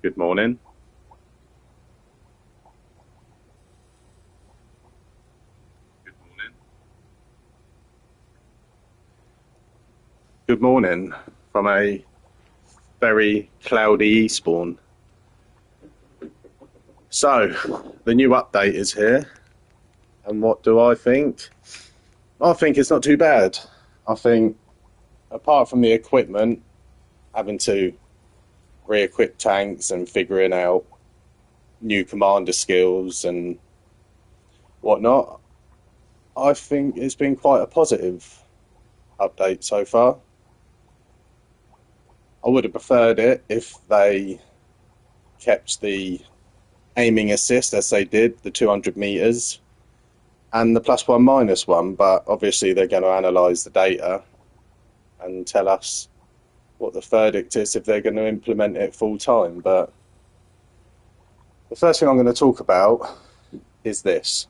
Good morning. Good morning. Good morning from a very cloudy Eastbourne. So, the new update is here, and what do I think? I think it's not too bad. I think, apart from the equipment, having to re-equip tanks and figuring out new commander skills and whatnot, I think it's been quite a positive update so far. I would have preferred it if they kept the aiming assist as they did, the 200 meters, and the +1 -1. But obviously, they're going to analyze the data and tell us what the verdict is if they're going to implement it full time. But the first thing I'm going to talk about is this.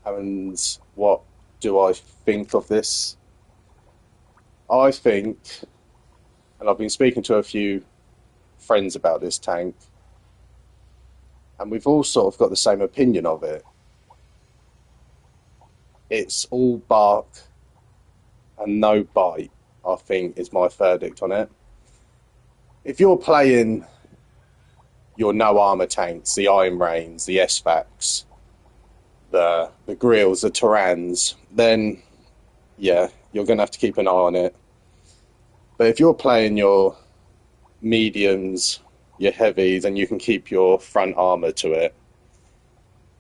And what do I think of this? I think, and I've been speaking to a few friends about this tank, and we've all sort of got the same opinion of it. It's all bark and no bite, I think, is my verdict on it. If you're playing your no armor tanks, the Iron Rains, the SVACs, the Grills, the Terrans, then yeah, you're going to have to keep an eye on it. But if you're playing your mediums, your heavies, and you can keep your front armor to it,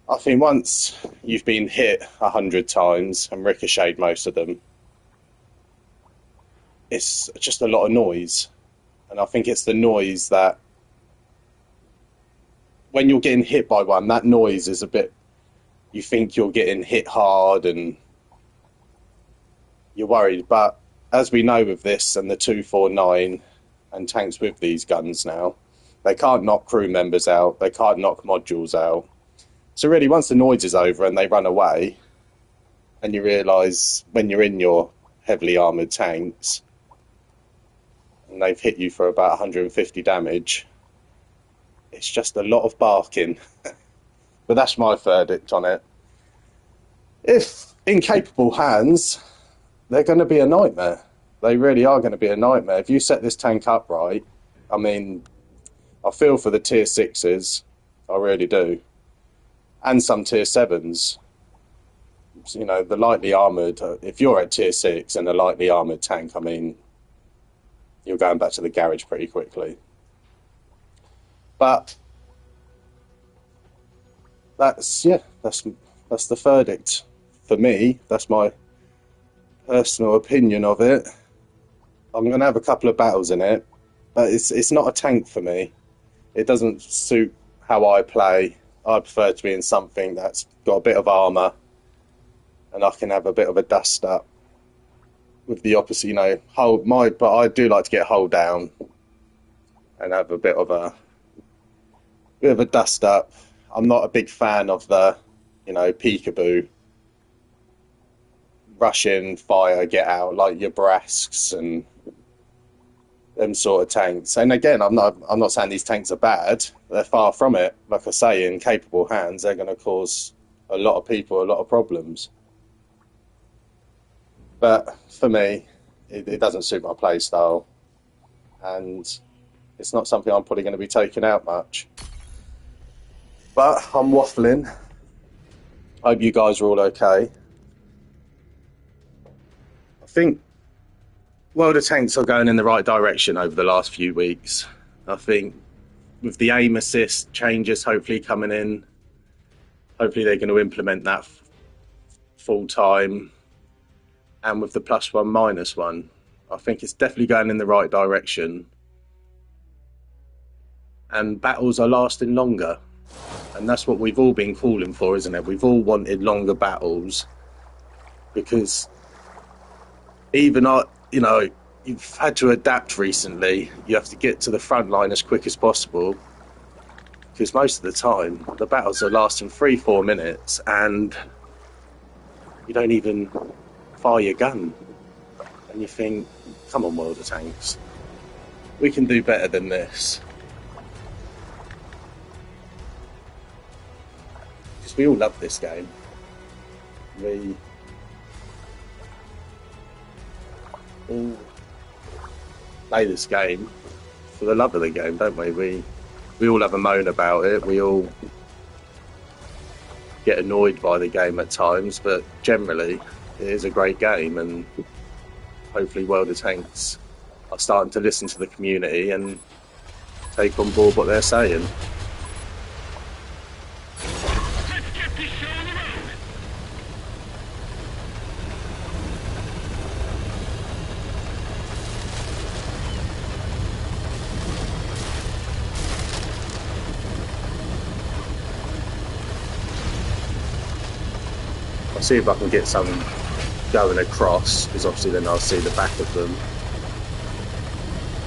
I think once you've been hit 100 times and ricocheted most of them, it's just a lot of noise. And I think it's the noise that, when you're getting hit by one, that noise is a bit, you think you're getting hit hard and you're worried. But as we know with this and the 249 and tanks with these guns now, they can't knock crew members out, they can't knock modules out. So really, once the noise is over and they run away, and you realise when you're in your heavily armoured tanks and they've hit you for about 150 damage, it's just a lot of barking. But that's my verdict on it. If in capable hands, they're going to be a nightmare. They really are going to be a nightmare. If you set this tank up right, I mean, I feel for the tier 6s, I really do. And some tier 7s. You know, the lightly armoured, if you're at tier 6 and a lightly armoured tank, I mean, you're going back to the garage pretty quickly. But that's the verdict for me. That's my personal opinion of it. I'm going to have a couple of battles in it, but it's not a tank for me. It doesn't suit how I play. I prefer to be in something that's got a bit of armour and I can have a bit of a dust up with the opposite, you know, but I do like to get hull down and have a bit of a dust up. I'm not a big fan of the, you know, peekaboo, rush in, fire, get out, like your Brasks and them sort of tanks. And again, I'm not saying these tanks are bad. They're far from it. Like I say, in capable hands, they're going to cause a lot of people a lot of problems. But for me, it doesn't suit my play style, and it's not something I'm probably going to be taking out much. But I'm waffling. Hope you guys are all okay. I think World of Tanks are going in the right direction over the last few weeks. I think with the aim assist changes hopefully coming in, hopefully they're going to implement that full time. And with the +1 -1, I think it's definitely going in the right direction. And battles are lasting longer. And that's what we've all been calling for, isn't it? We've all wanted longer battles. Because even, you know, you've had to adapt recently. You have to get to the front line as quick as possible. Because most of the time, the battles are lasting 3-4 minutes and you don't even fire your gun. And you think, come on, World of Tanks. We can do better than this. Because we all love this game. We all play this game for the love of the game, don't we? We all have a moan about it. We all get annoyed by the game at times, but generally it is a great game, and hopefully World of Tanks are starting to listen to the community and take on board what they're saying. I'll see if I can get some going across, because obviously then I'll see the back of them.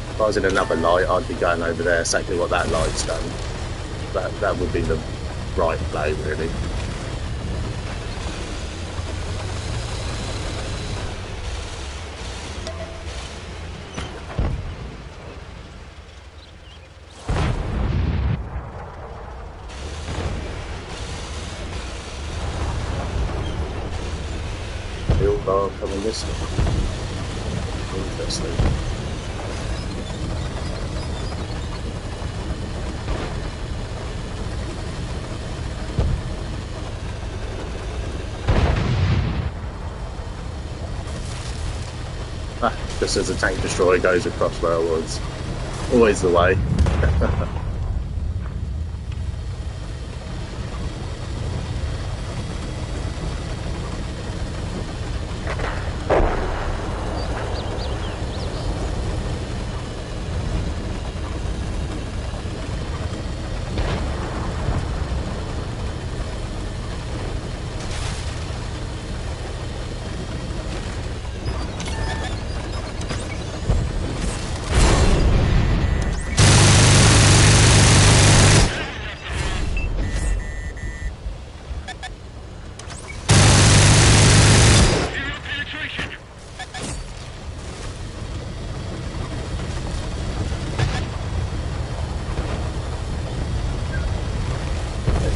If I was in another light, I'd be going over there, exactly what that light's done. That would be the right play, really. They all are coming this way. Interesting. Just as a tank destroyer goes across where I was. Always the way.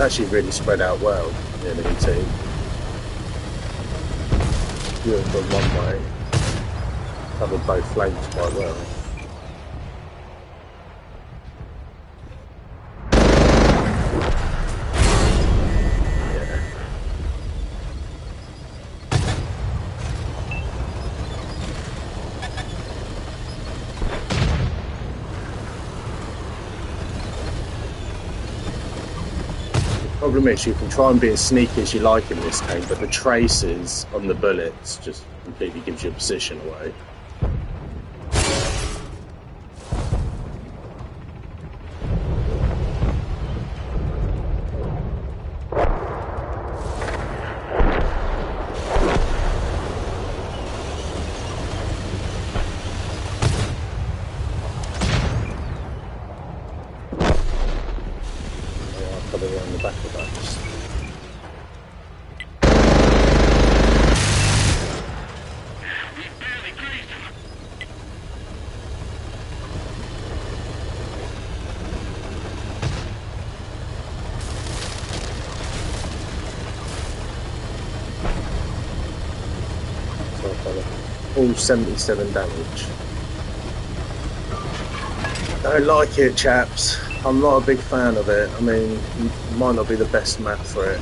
Actually really spread out well, the enemy team. You have gone one way, covered both flanks quite well. Problem is, you can try and be as sneaky as you like in this game, but the traces on the bullets just completely gives your position away. Around the back of those. So I've done all 77 damage. Don't like it, chaps. I'm not a big fan of it. I mean, it might not be the best map for it.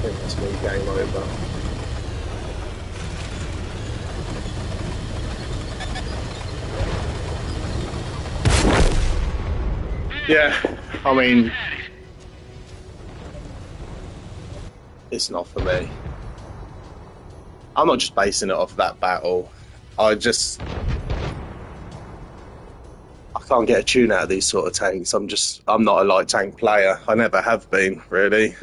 think that's me game over. Yeah, I mean, it's not for me. I'm not just basing it off that battle. I can't get a tune out of these sort of tanks. I'm not a light tank player. I never have been, really.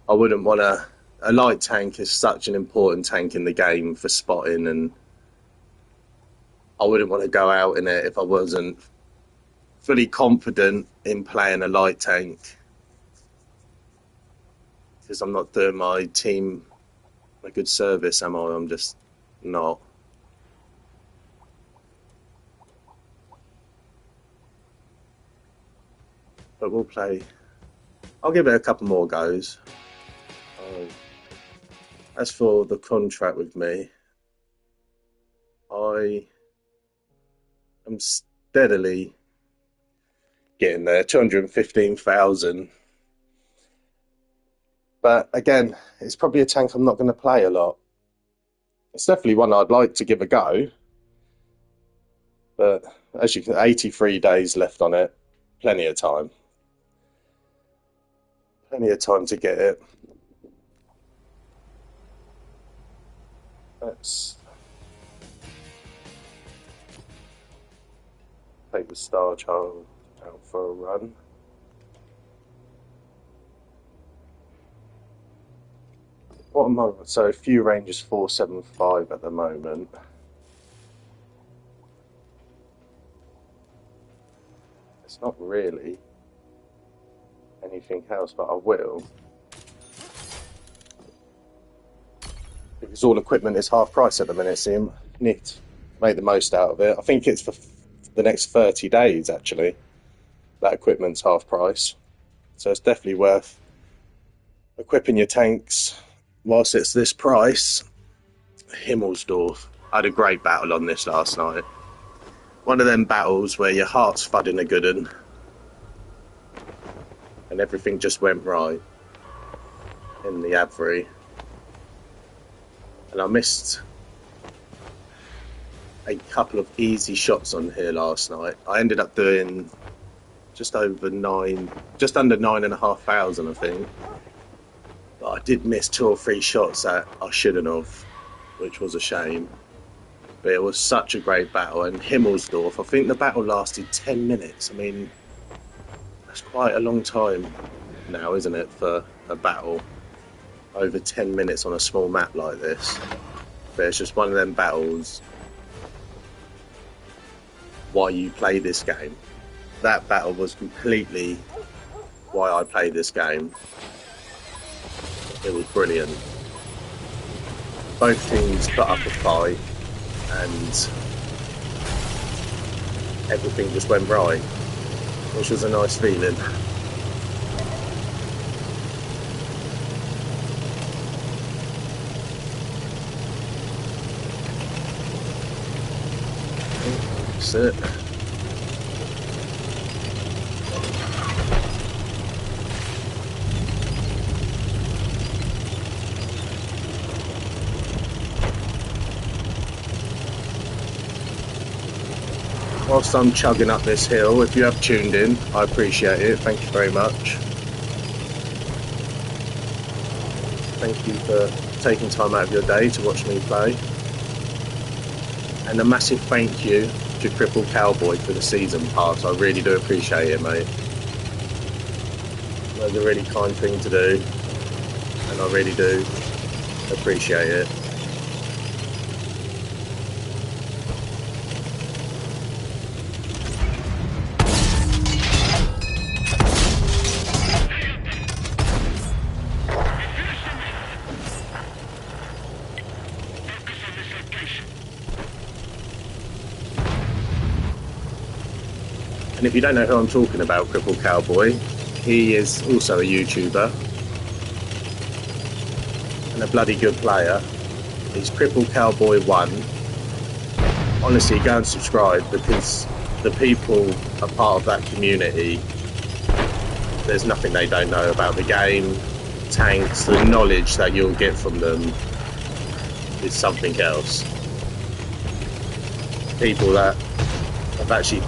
I wouldn't want a light tank is such an important tank in the game for spotting, and I wouldn't want to go out in it if I wasn't fully confident in playing a light tank, because I'm not doing my team a good service, am I? I'm just not. But we'll play. I'll give it a couple more goes. As for the contract with me, I am steadily getting there, 215,000. But again, it's probably a tank I'm not going to play a lot. It's definitely one I'd like to give a go. But as you can, 83 days left on it. Plenty of time. Plenty of time to get it. Let's take the Star Child out for a run. What am I? So few range is 475 at the moment. It's not really anything else, but I will. Because all equipment is half price at the minute, so you need to make the most out of it. I think it's for the next 30 days, actually. That equipment's half price. So it's definitely worth equipping your tanks whilst it's this price. Himmelsdorf. I had a great battle on this last night. One of them battles where your heart's fudding a good un, and everything just went right in the Avery. And I missed a couple of easy shots on here last night. I ended up doing just under 9,500, I think. But I did miss 2 or 3 shots that I shouldn't have, which was a shame. But it was such a great battle. And Himmelsdorf, I think the battle lasted 10 minutes. I mean, that's quite a long time now, isn't it, for a battle? Over 10 minutes on a small map like this. But it's just one of them battles why you play this game. That battle was completely why I played this game. It was brilliant. Both teams put up a fight and everything just went right, which was a nice feeling. That's it. Whilst I'm chugging up this hill, if you have tuned in, I appreciate it. Thank you very much. Thank you for taking time out of your day to watch me play. And a massive thank you to Cripple Cowboy for the season pass. I really do appreciate it, mate. That's a really kind thing to do, and I really do appreciate it. And if you don't know who I'm talking about, Cripple Cowboy, he is also a YouTuber and a bloody good player. He's Cripple Cowboy 1. Honestly, go and subscribe, because the people are part of that community there's nothing they don't know about the game. Tanks, the knowledge that you'll get from them is something else. People that have actually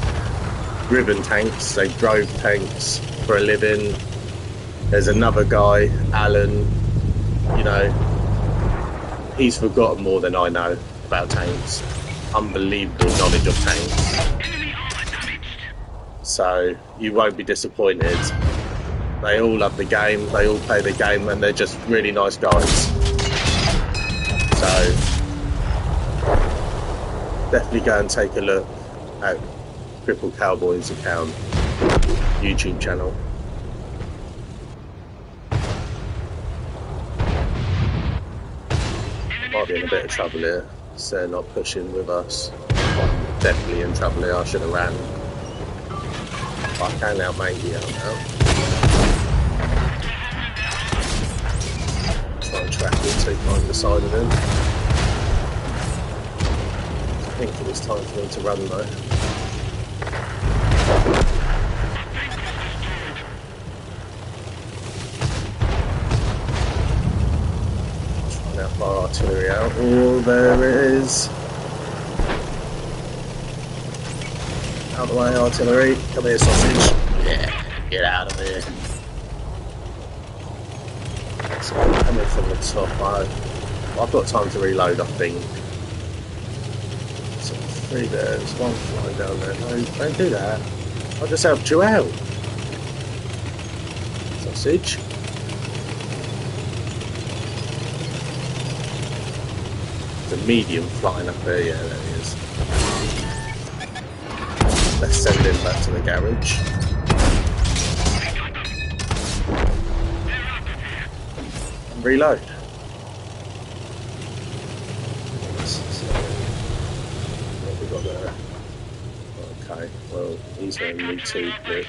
driven tanks, they drove tanks for a living. There's another guy, Alan, you know, he's forgotten more than I know about tanks. Unbelievable knowledge of tanks. So you won't be disappointed. They all love the game, they all play the game, and they're just really nice guys. So definitely go and take a look at Crippled Cowboys account, YouTube channel. Might be in a bit of trouble here, so they're not pushing with us. Definitely in trouble here, I should have ran. But I can now make it out now. Try and track it, take on the side of him. I think it was time for me to run though. Trying out my artillery out. Oh, there it is. Out the way, artillery. Come here, sausage. Yeah, get out of here. So coming from the top, I've got time to reload, I think. So 3 there, there's 1 flying down there. No, don't do that. I just helped you out. Sausage. There's a medium flying up there, yeah, there he is. Let's send him back to the garage. And reload. What have we got there? Okay, well, he's going to need 2 quick.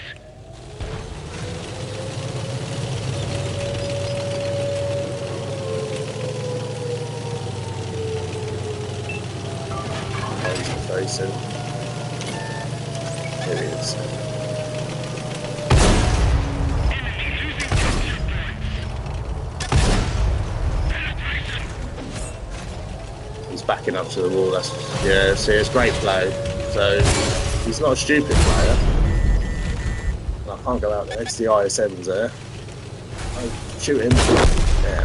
How's he facing? It is. He's backing up to the wall. That's yeah. See, it's great play. So he's not a stupid player. I can't go out there. It's the ISMs there. Oh, shoot him. Yeah.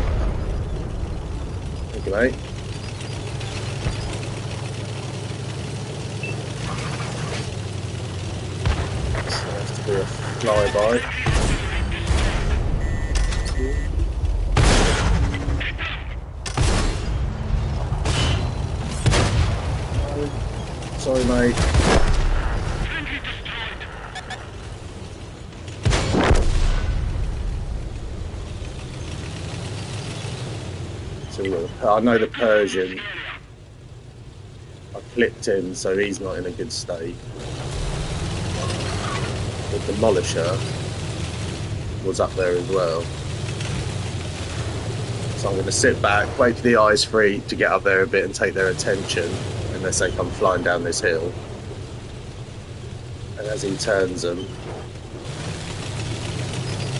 Thank you, mate. Do a flyby. Sorry, mate. So I know the Persian. I clipped him, so he's not in a good state. The Demolisher was up there as well. So I'm going to sit back, wait for the eyes free to get up there a bit and take their attention unless they come flying down this hill. And as he turns them,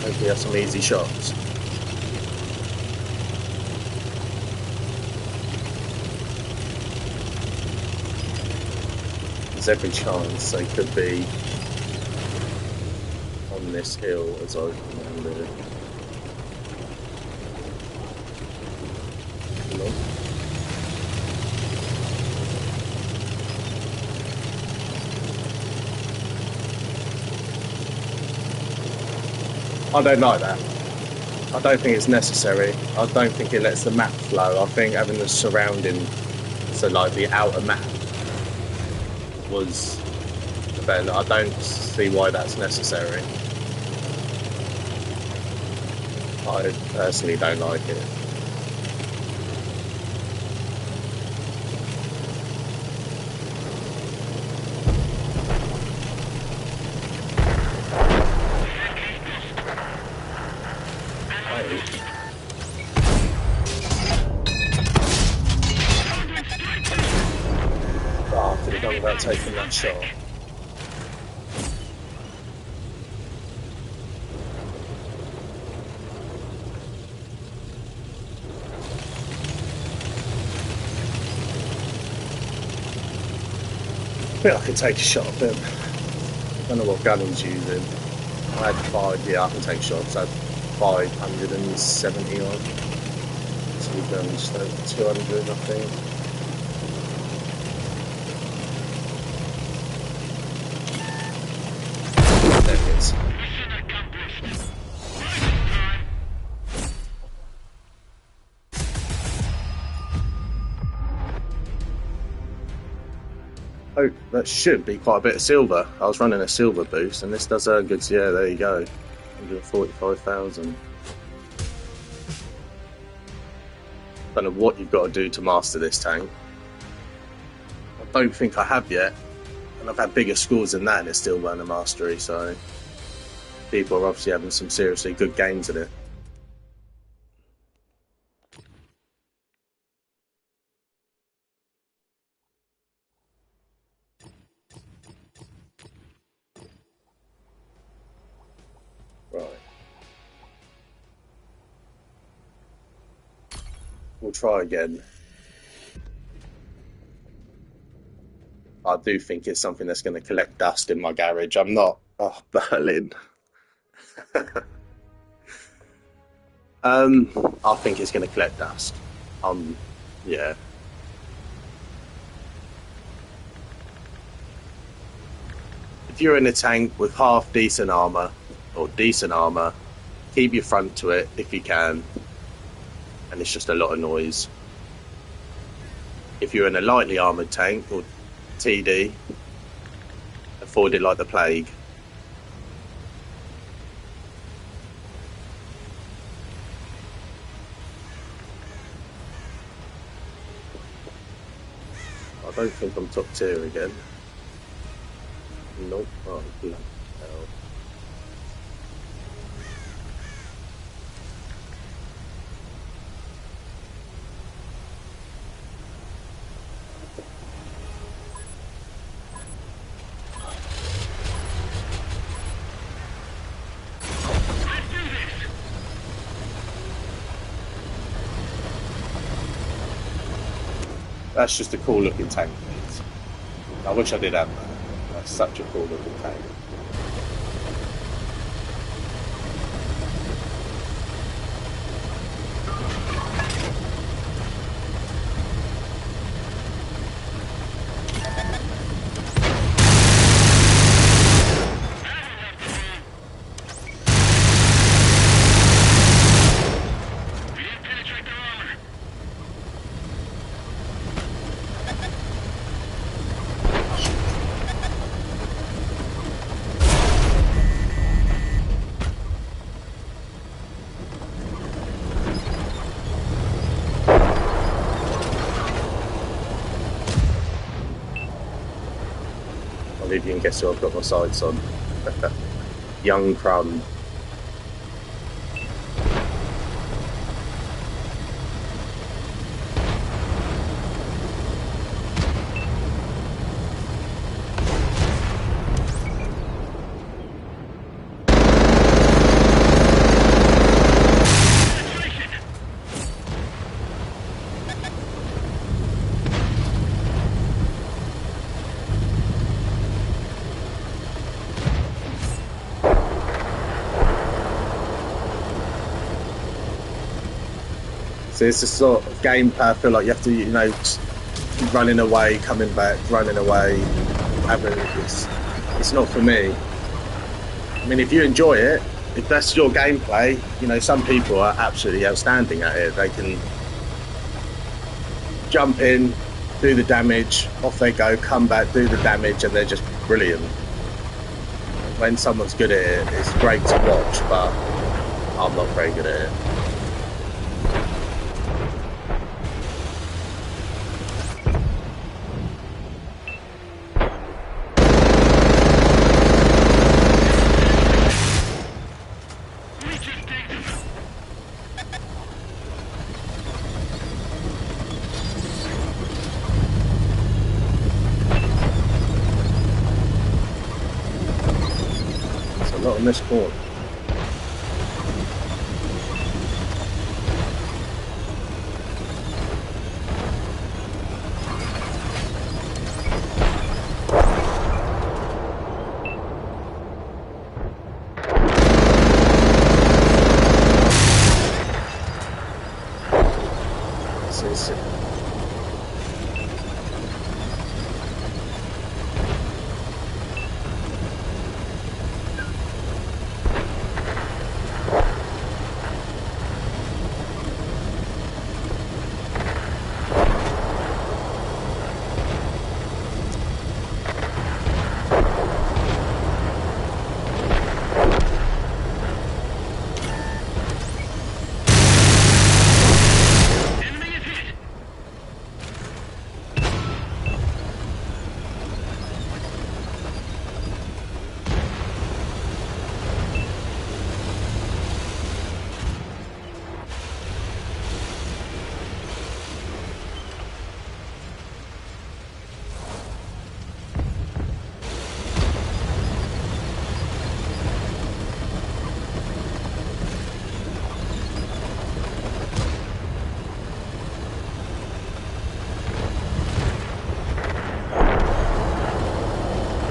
hopefully have some easy shots. There's every chance they could be on this hill as I remember it. I don't like that. I don't think it's necessary. I don't think it lets the map flow. I think having the surrounding, so like the outer map, was better. I don't see why that's necessary. I personally don't like it. Oh, I could have done without taking that shot. think I could take a shot of him. I don't know what gun he's using. I had 5, yeah, I can take shots. I had 570 on. 2 guns, so 200, I think. There it is. Oh, that should be quite a bit of silver. I was running a silver boost, and this does earn good. Yeah, there you go. 145,000. Don't know what you've got to do to master this tank. I don't think I have yet, and I've had bigger scores than that, and it's still running mastery. So people are obviously having some seriously good games in it. Right. We'll try again. I do think it's something that's going to collect dust in my garage. I'm not. Oh, Berlin. I think it's going to collect dust. Yeah. If you're in a tank with half decent armor or decent armor, keep your front to it if you can, and it's just a lot of noise. If you're in a lightly armored tank or TD, avoid it like the plague. I don't think I'm top tier again. Nope. Oh, bloody hell. That's just a cool looking tank, please. I wish I did have that. That's such a cool looking tank. And guess who I've got my sights on? Young Crumb. So it's the sort of gameplay I feel like you have to, running away, coming back, running away, it's not for me. I mean, if you enjoy it, if that's your gameplay, some people are absolutely outstanding at it. They can jump in, do the damage, off they go, come back, do the damage, and they're just brilliant. When someone's good at it, it's great to watch, but I'm not very good at it. On this corner. is.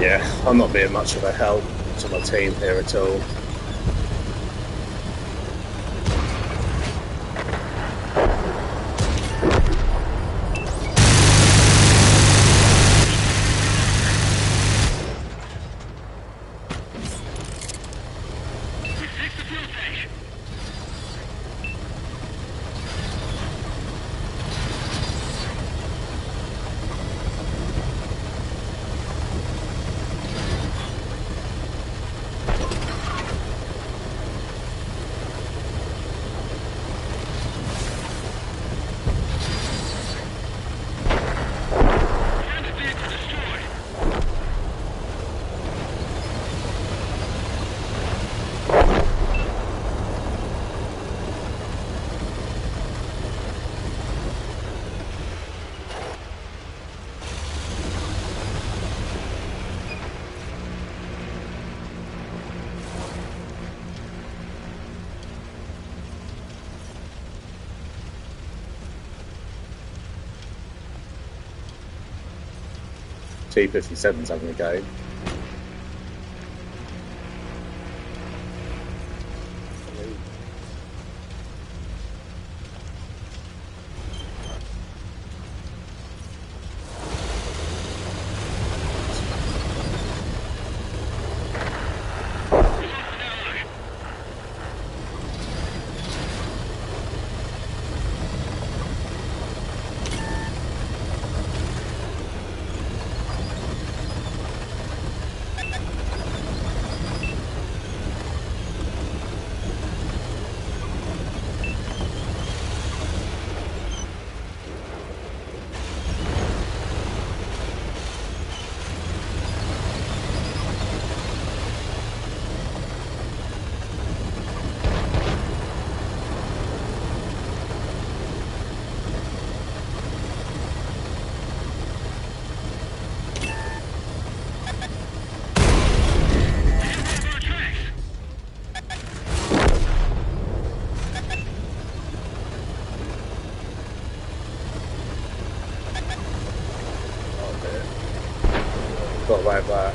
Yeah, I'm not being much of a help to my team here at all. T-57's having a go. Got away with that.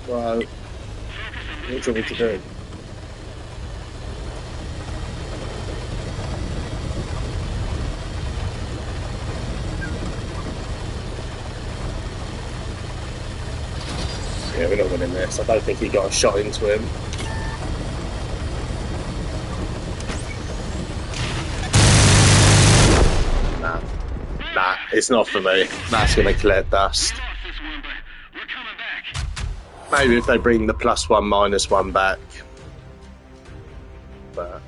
Well, what do you want me to do? Yeah, we're not winning this. I don't think he got a shot into him. Nah, it's not for me. That's going to collect dust. Maybe if they bring the +1, -1 back. But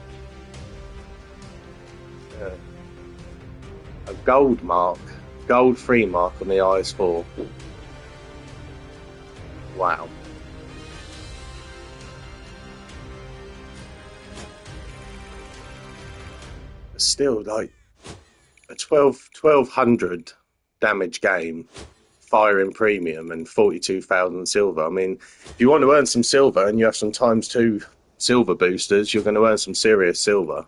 yeah. A gold mark, gold 3 mark on the IS-4. Wow. Still, like, a 1200 damage game, firing premium and 42,000 silver. I mean, if you want to earn some silver and you have some ×2 silver boosters, you're going to earn some serious silver.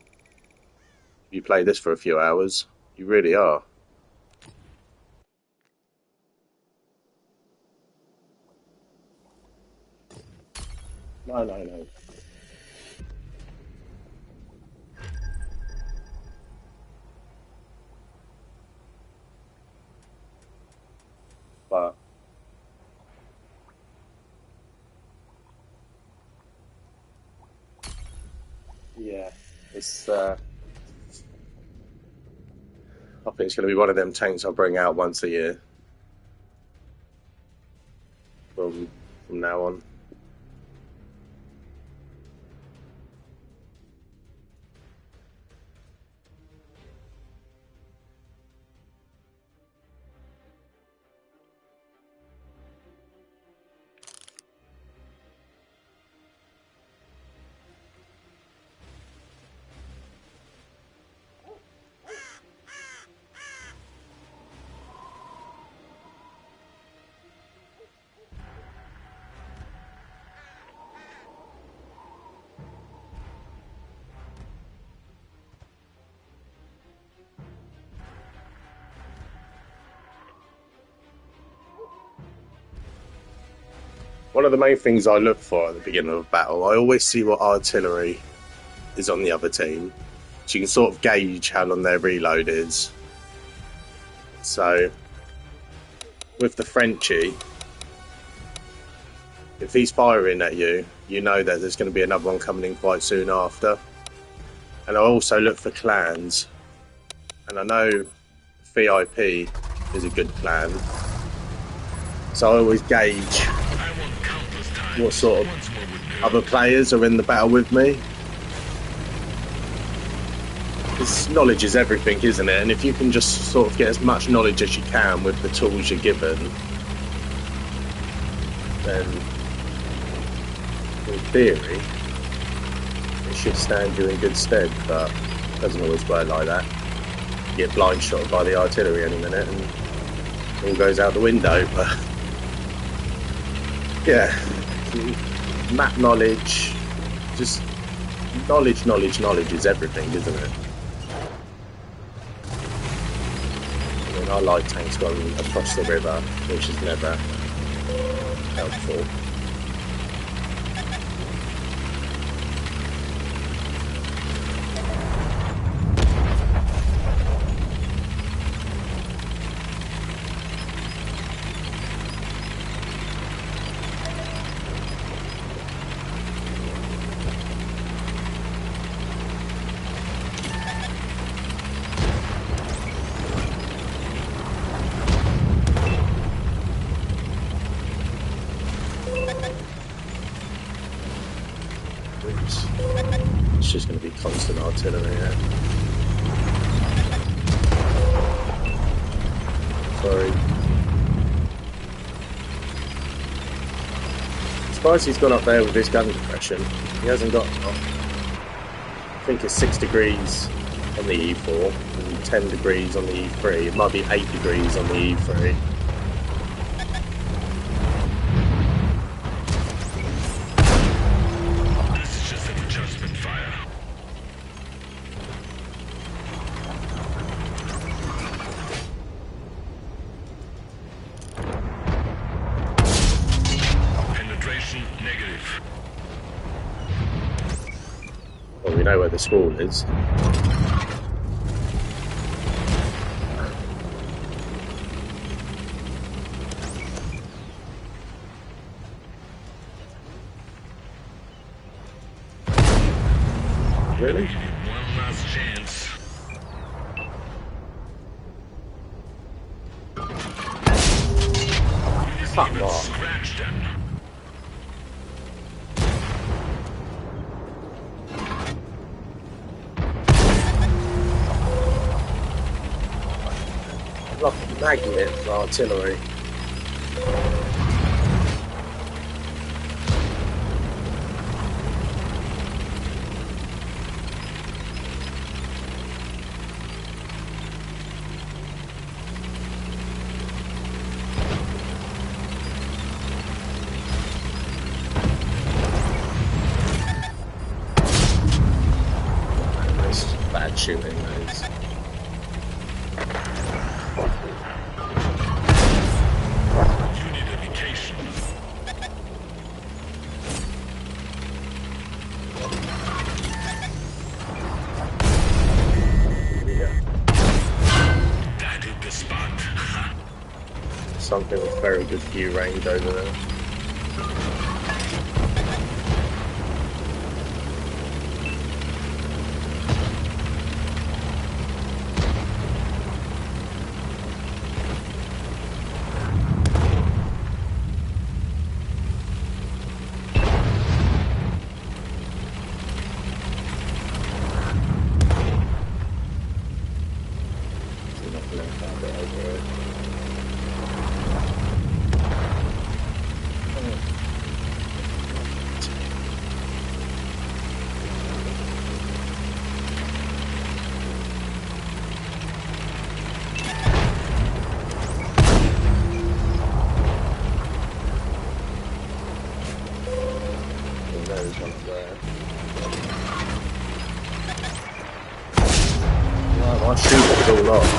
If you play this for a few hours, you really are. No. But yeah, it's I think it's going to be one of them tanks I'll bring out once a year from now on. One of the main things I look for at the beginning of a battle, I always see what artillery is on the other team, so you can sort of gauge how long their reload is. So, with the Frenchie, if he's firing at you, you know that there's going to be another one coming in quite soon after. And I also look for clans, and I know VIP is a good clan, so I always gauge what sort of other players are in the battle with me. Because knowledge is everything, isn't it? And if you can just sort of get as much knowledge as you can with the tools you're given, then in theory it should stand you in good stead, but it doesn't always work like that. You get blind shot by the artillery any minute and it all goes out the window. But yeah, map knowledge, just knowledge is everything, isn't it? I mean, I like tanks going across the river, which is never helpful. It's just going to be constant artillery here. Sorry. I'm surprised he's gone up there with his gun depression. He hasn't got, I think it's 6 degrees on the E4 and 10 degrees on the E3. It might be 8 degrees on the E3. Well, we know where the school is. Really? One last chance. Fuck off. Scratch them. like a magnet for artillery. That's bad shooting, those. Unit indication. Yeah. That hit the spot. Something with very good view range over there. There's one up there. Right, my shooter's all off.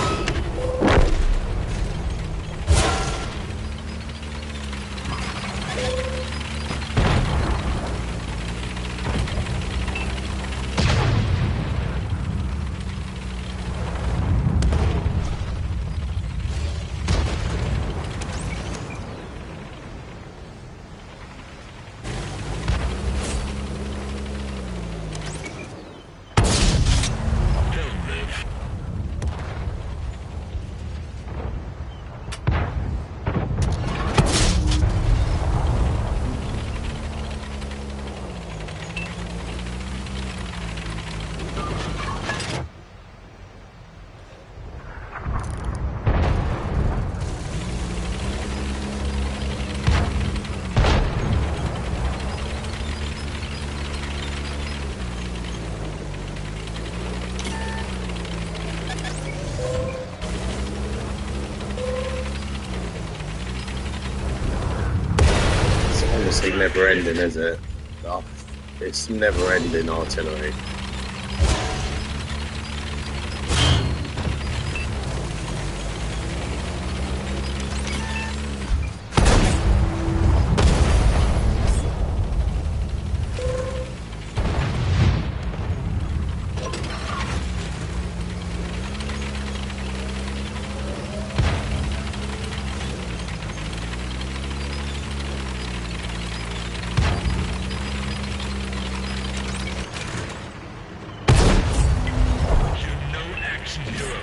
They'll live. It's honestly never ending, is it? Oh, it's never ending artillery. You're no action hero.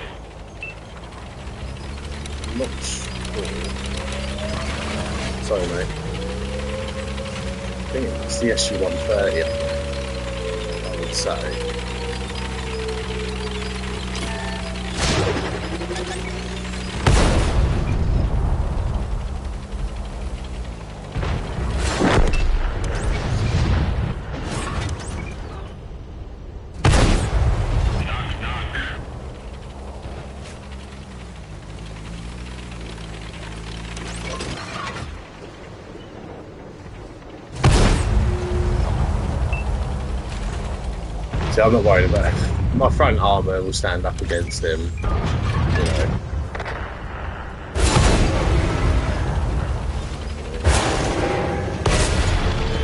Not sure. Sorry, mate. I think it's the SU-130, I would say. Knock, knock. See, I'm not worried about it. My front armour will stand up against him, you know.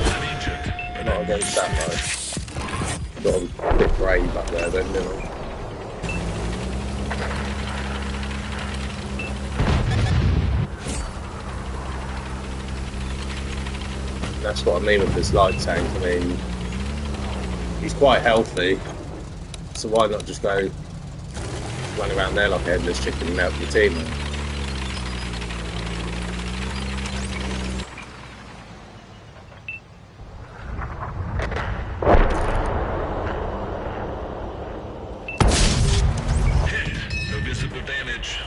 I'm injured, but Not I'm against used that to it. though. Got a bit brave up there, don't you? That's what I mean with this light tank. I mean, he's quite healthy, so why not just go run around there like a headless chicken and help your team? Hit. No visible damage.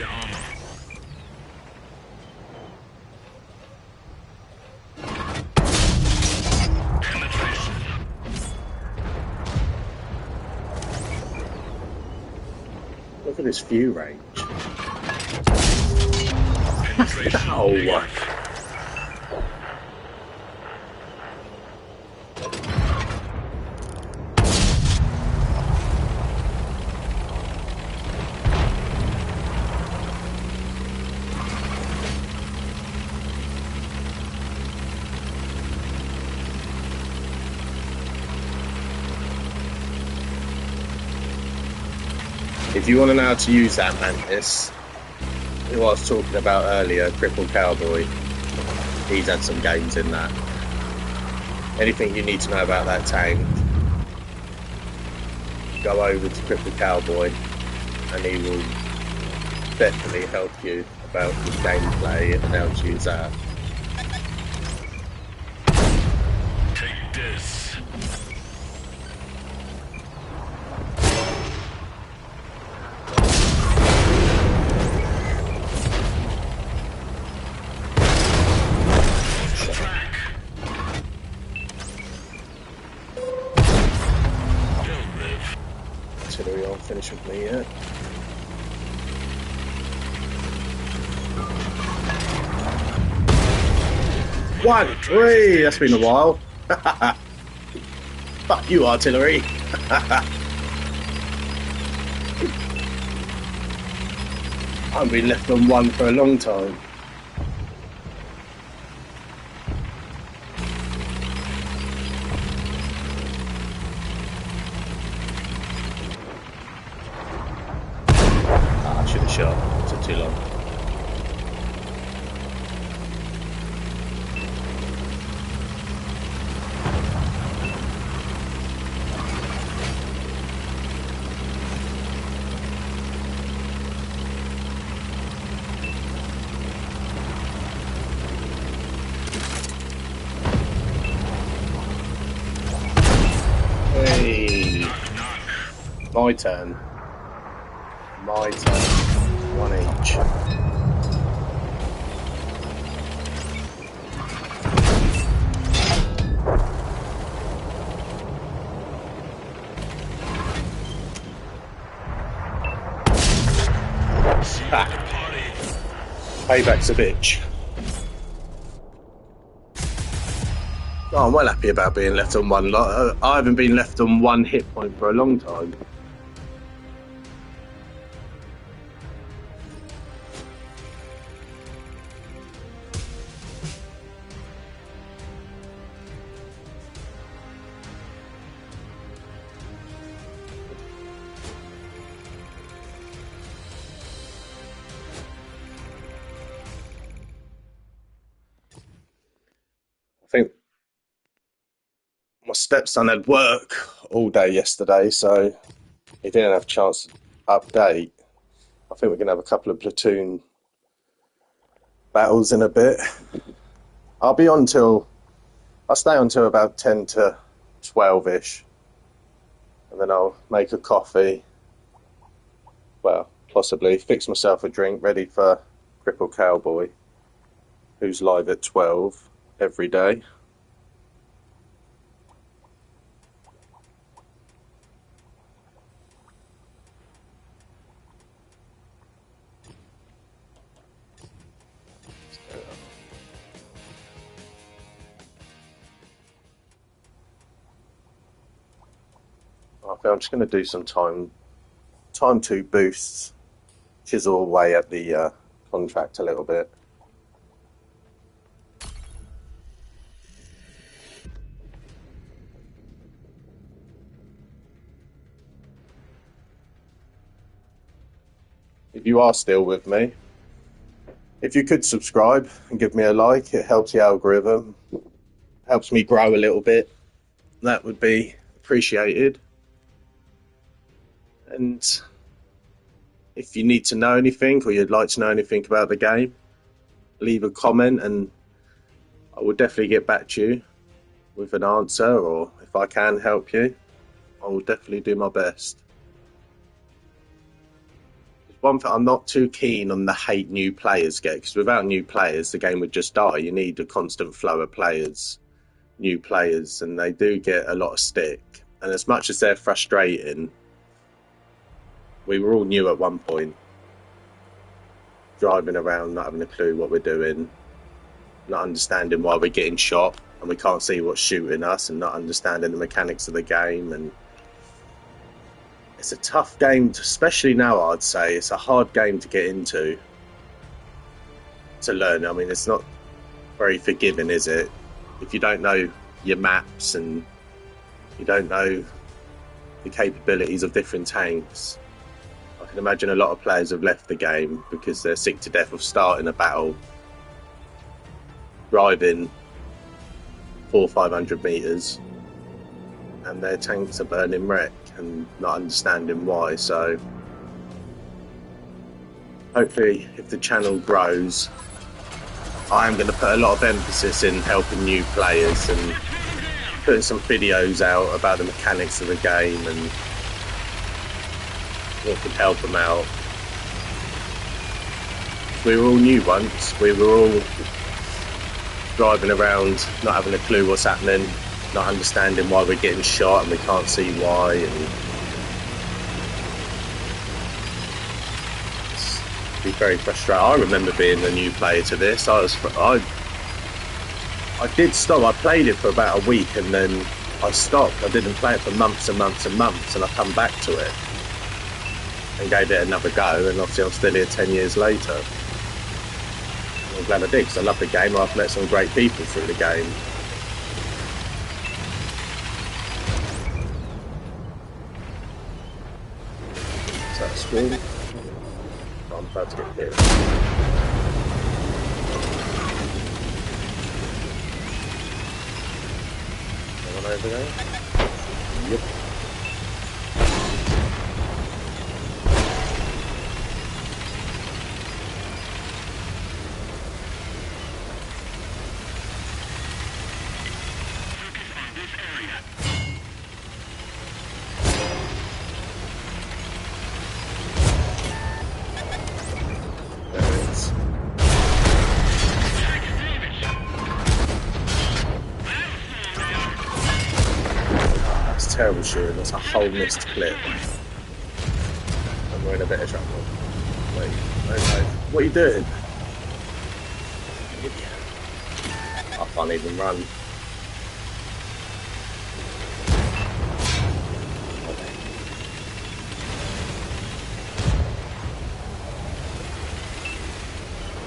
the armor. Penetration. Look at this view range. Penetration. Ow. Negative. If you want to know how to use that Mantis, who I was talking about earlier, Crippled Cowboy, he's had some games in that. Anything you need to know about that tank, go over to Crippled Cowboy and he will definitely help you about the gameplay and how to use that. Take this. Track. Don't live. Artillery aren't finished with me yet. One, three. That's been a while. Fuck you, artillery. I've been left on one for a long time. I should have shot. It took too long. Hey, my turn. My turn. One each. Payback's a bitch. Oh, I'm well happy about being left on one lot. I haven't been left on one hit point for a long time. I think my stepson had work all day yesterday, so he didn't have a chance to update. I think we're going to have a couple of platoon battles in a bit. I'll stay on till about 10 to 12-ish, and then I'll make a coffee, well, possibly fix myself a drink ready for Crippled Cowboy, who's live at 12 every day. I'm just going to do some time 2 boosts, chisel away at the contract a little bit. If you are still with me, if you could subscribe and give me a like, it helps the algorithm, helps me grow a little bit. That would be appreciated. And if you need to know anything or you'd like to know anything about the game, leave a comment and I will definitely get back to you with an answer, or if I can help you, I will definitely do my best. one thing I'm not too keen on the hate new players get, because without new players, the game would just die. You need a constant flow of players, new players, and they do get a lot of stick. And as much as they're frustrating, we were all new at one point, driving around, not having a clue what we're doing, not understanding why we're getting shot, and we can't see what's shooting us, and not understanding the mechanics of the game. And it's a tough game, especially now. I'd say it's a hard game to get into, to learn. I mean, it's not very forgiving, is it? If you don't know your maps and you don't know the capabilities of different tanks, I can imagine a lot of players have left the game because they're sick to death of starting a battle, driving 400 or 500 meters, and their tanks are burning wreck and not understanding why. So hopefully, if the channel grows, I am going to put a lot of emphasis in helping new players and putting some videos out about the mechanics of the game and what can help them out. We were all new once. We were all driving around, not having a clue what's happening, not understanding why we're getting shot and we can't see why. And it's be very frustrating. I remember being a new player to this. I did stop. I played it for about a week and then I stopped. I didn't play it for months and months and months, and I come back to it and gave it another go, and obviously I'm still here 10 years later. I'm glad I did, because I love the game. I've met some great people through the game. Is that a squall? Oh, I'm about to get hit. Anyone over there? Yep. Terrible shooting, that's a whole missed clip. And we're in a bit of trouble. Wait, okay. What are you doing? I can't even run.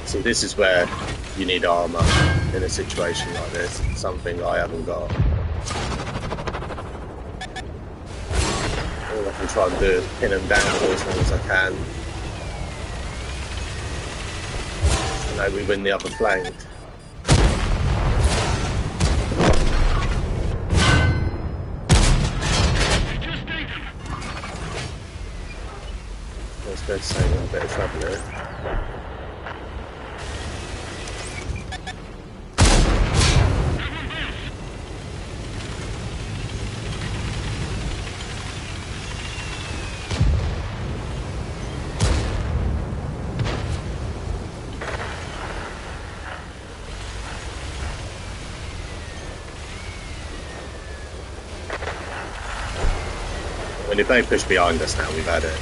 See, this is where you need armour in a situation like this, something I haven't got. All I can try and do is pin them down for as long as I can. I know we win the upper flank. I was going to say we're in a bit of trouble here. And if they push behind us now, we've had it.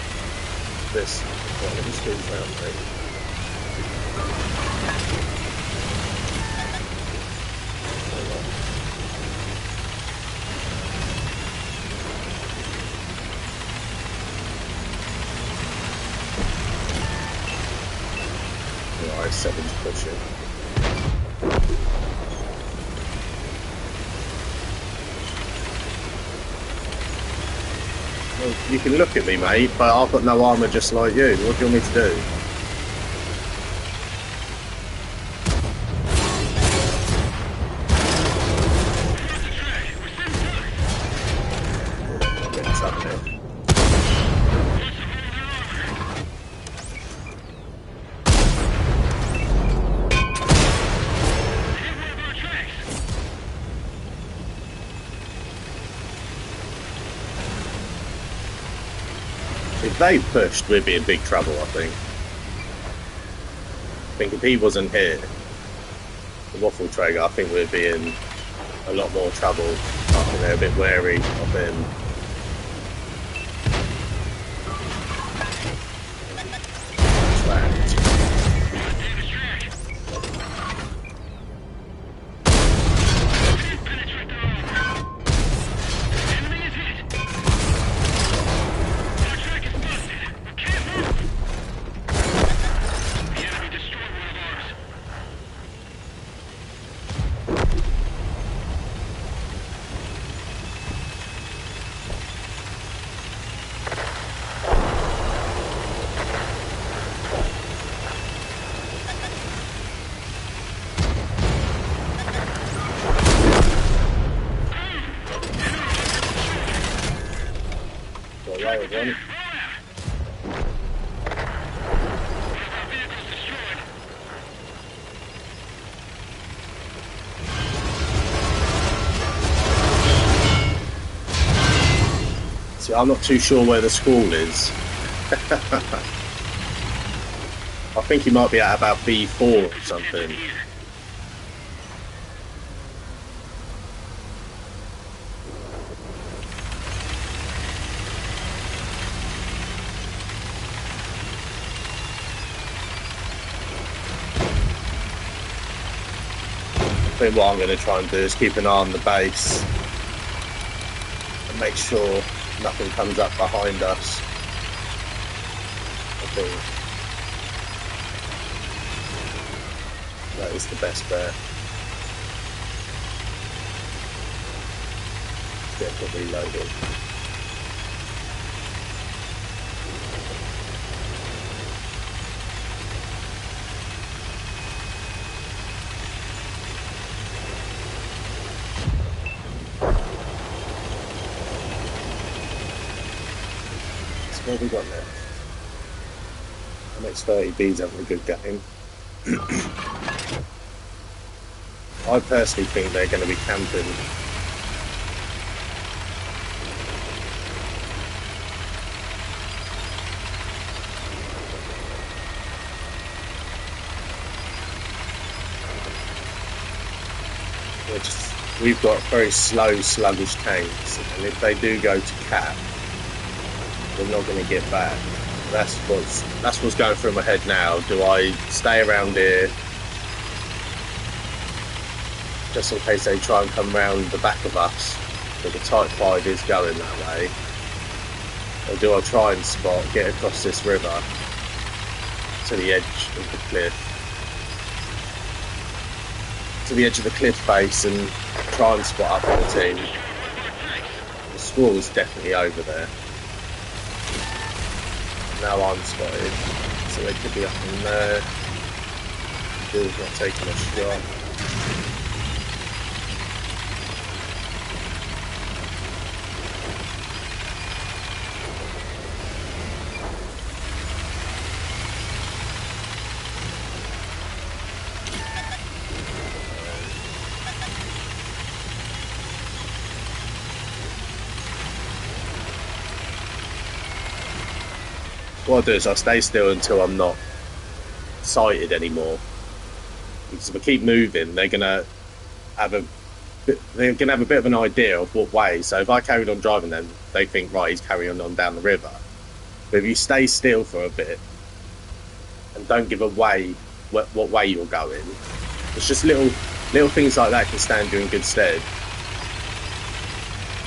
This, well, let me squeeze around, mate. Alright, 7's pushing. Well, you can look at me, mate, but I've got no armour just like you. What do you want me to do? I'm getting trouble here. they pushed, we'd be in big trouble, I think. I think if he wasn't here, the Waffle Traeger, I think we'd be in a lot more trouble. I think they're a bit wary of him. Trapped. Again. See, I'm not too sure where the school is. I think he might be at about B4 or something. I think what I'm going to try and do is keep an eye on the base and make sure nothing comes up behind us. I think that is the best bet. Get it reloaded. What have we got left? MX-30B's having a good game. I personally think they're going to be camping. We've got very slow, sluggish tanks, and if they do go to cap, we're not going to get back. That's what's going through my head now. Do I stay around here just in case they try and come round the back of us, but the Type 5 is going that way, or do I try and get across this river to the edge of the cliff, to the edge of the cliff face, and try and spot up on the team? The squall is definitely over there. Now I'm spotted, so they could be up in there. Bill's not taking a shot. What I'll do is I'll stay still until I'm not sighted anymore. Because if I keep moving, they're gonna have a bit of an idea of what way. So if I carried on driving, then they think, right, he's carrying on down the river. But if you stay still for a bit and don't give away what way you're going, it's just little things like that can stand you in good stead.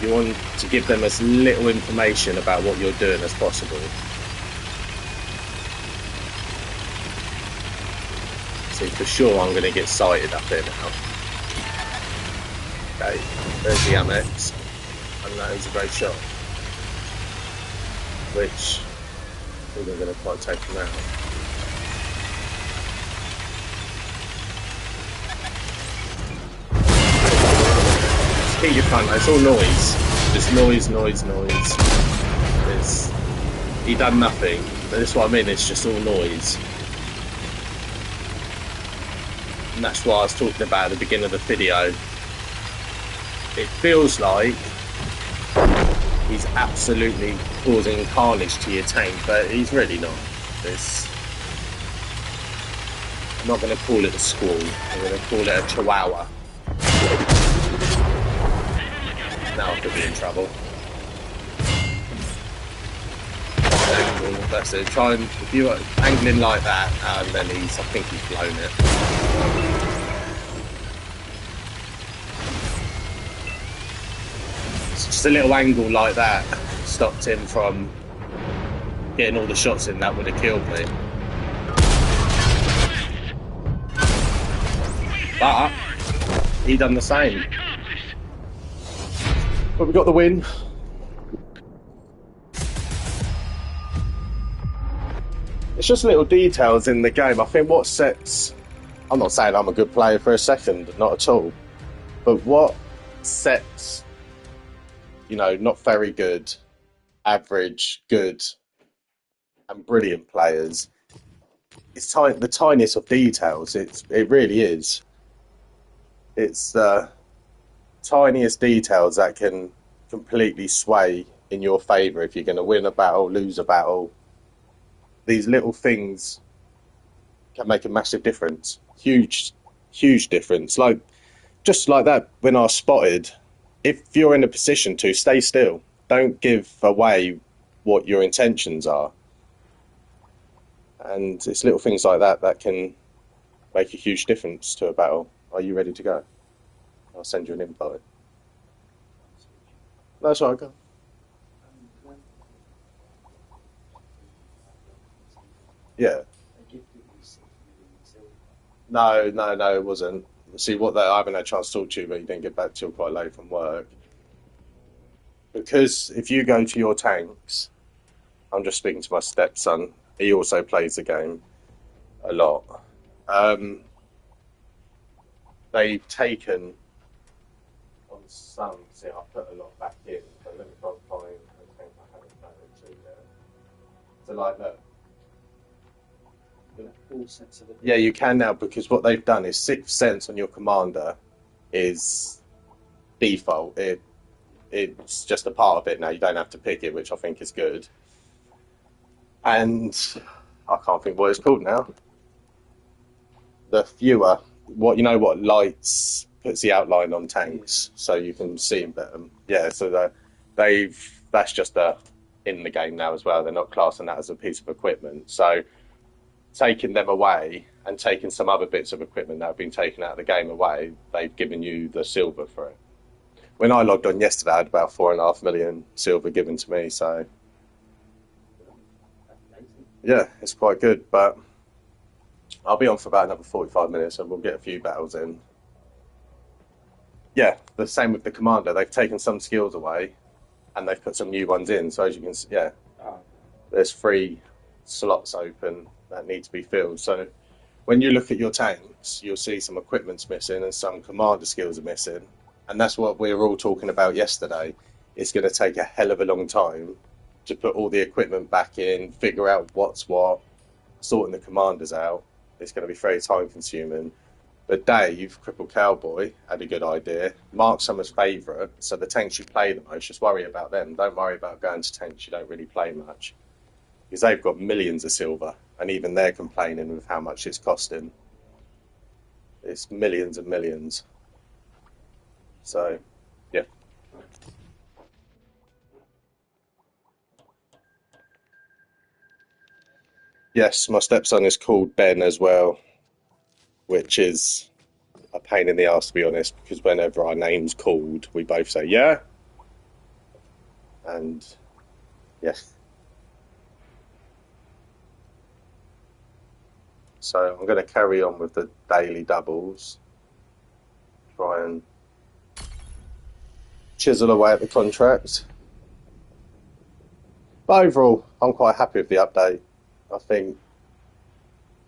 You want to give them as little information about what you're doing as possible. See, for sure I'm going to get sighted up here now. Okay, there's the Amex, and that is a great shot. Which I think I'm going to quite take him out. Just keep your front, it's all noise. Just noise. He done nothing. That's what I mean, it's just all noise. And that's what I was talking about at the beginning of the video. It feels like he's absolutely causing carnage to your tank, but he's really not. It's, I'm not going to call it a squall. I'm going to call it a chihuahua. Now I could be in trouble. That's it. Try and, if you are angling like that, and then I think he's blown it. Just a little angle like that stopped him from getting all the shots in. That would have killed me. But he done the same. But we got the win. It's just little details in the game. I think what sets... I'm not saying I'm a good player for a second, not at all. But what sets, you know, not very good, average, good, and brilliant players, it's the tiniest of details. It really is. It's the tiniest details that can completely sway in your favour if you're going to win a battle, lose a battle. These little things can make a massive difference. Huge difference. Like, just like that, when I spotted, if you're in a position to, stay still. Don't give away what your intentions are. And it's little things like that that can make a huge difference to a battle. Are you ready to go? I'll send you an invite. That's right, go. Yeah. No, it wasn't. See, I haven't had a chance to talk to you, but you didn't get back till quite late from work. Because if you go to your tanks, I'm just speaking to my stepson. He also plays the game a lot. They've taken on some. See, I put a lot back in, but let me try and find a tank I haven't done it to there. So, like, look. Yeah, you can now, because what they've done is 6 cents on your commander is default. It's just a part of it now. You don't have to pick it, which I think is good. And I can't think what it's called now. The viewer, what lights puts the outline on tanks, so you can see them better. Yeah, so that's just in the game now as well. They're not classing that as a piece of equipment. So taking them away and taking some other bits of equipment that have been taken out of the game away, they've given you the silver for it. When I logged on yesterday, I had about 4.5 million silver given to me, so yeah, it's quite good. But I'll be on for about another 45 minutes and we'll get a few battles in. Yeah, the same with the commander. They've taken some skills away and they've put some new ones in. So as you can see, yeah, there's 3 slots open that need to be filled. So when you look at your tanks, you'll see some equipment's missing and some commander skills are missing. And that's what we were all talking about yesterday. It's going to take a hell of a long time to put all the equipment back in, figure out what's what, sorting the commanders out. It's going to be very time consuming. But Dave, Cripple Cowboy, had a good idea. Mark Summer's favourite, so the tanks you play the most, just worry about them. Don't worry about going to tanks you don't really play much. Because they've got millions of silver, and even they're complaining with how much it's costing. It's millions and millions. So, yeah. Yes, my stepson is called Ben as well, which is a pain in the arse, to be honest, because whenever our name's called, we both say, yeah. And, yes. So I'm going to carry on with the daily doubles. Try and chisel away at the contract. But overall, I'm quite happy with the update. I think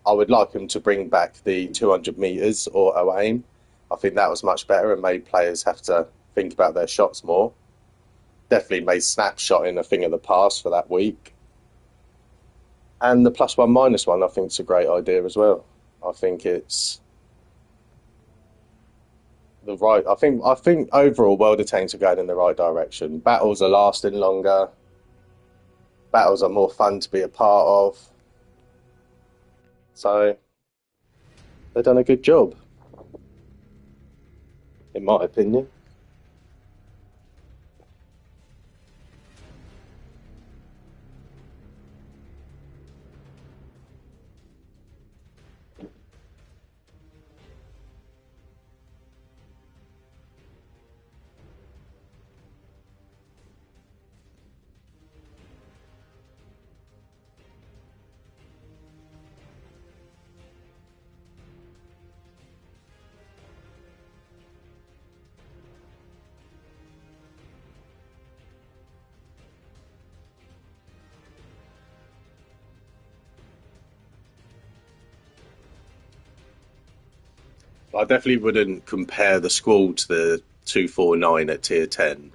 I would like them to bring back the 200 metres auto aim. I think that was much better and made players have to think about their shots more. Definitely made snapshotting a thing of the past for that week. And the +1 -1, I think it's a great idea as well. I think it's the right. I think overall, World of Tanks are going in the right direction. Battles are lasting longer. Battles are more fun to be a part of. So they've done a good job, in my opinion. I definitely wouldn't compare the Squall to the 249 at tier 10.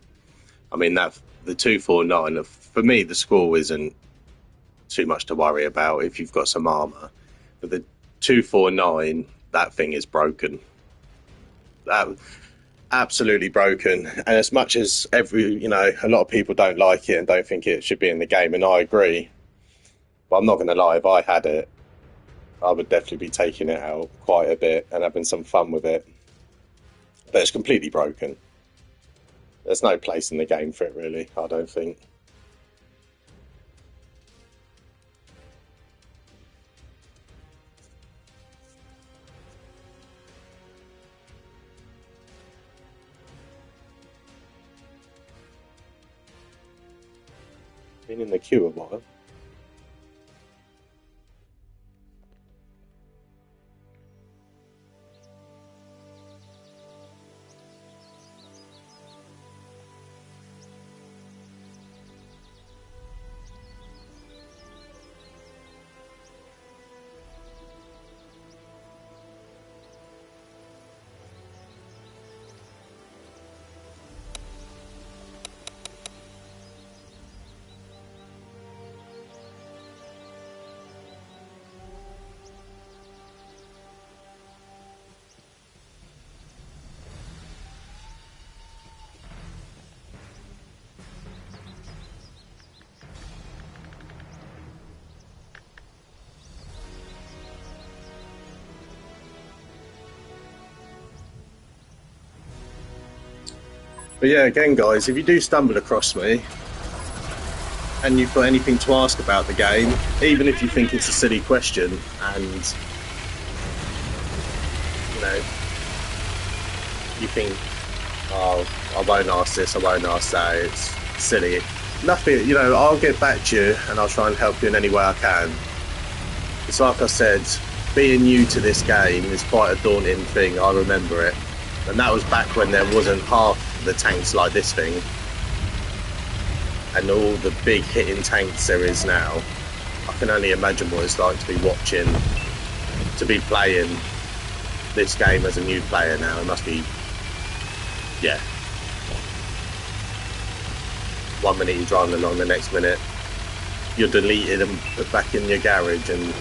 I mean that the 249 for me the Squall isn't too much to worry about if you've got some armor. But the 249, that thing is broken. That absolutely broken. And as much as a lot of people don't like it and don't think it should be in the game, and I agree. But I'm not going to lie, if I had it, I would definitely be taking it out quite a bit and having some fun with it. But it's completely broken. There's no place in the game for it, really, I don't think. Been in the queue a while. But yeah, again, guys, if you do stumble across me and you've got anything to ask about the game, even if you think it's a silly question and you think, oh, I won't ask this, I won't ask that, it's silly. Nothing, I'll get back to you and I'll try and help you in any way I can. It's like I said, being new to this game is quite a daunting thing, I remember it. And that was back when there wasn't half the tanks like this thing. And all the big hitting tanks there is now. I can only imagine what it's like to be watching, to be playing this game as a new player now. It must be, yeah. 1 minute you're driving along, the next minute you're deleted and put back in your garage, and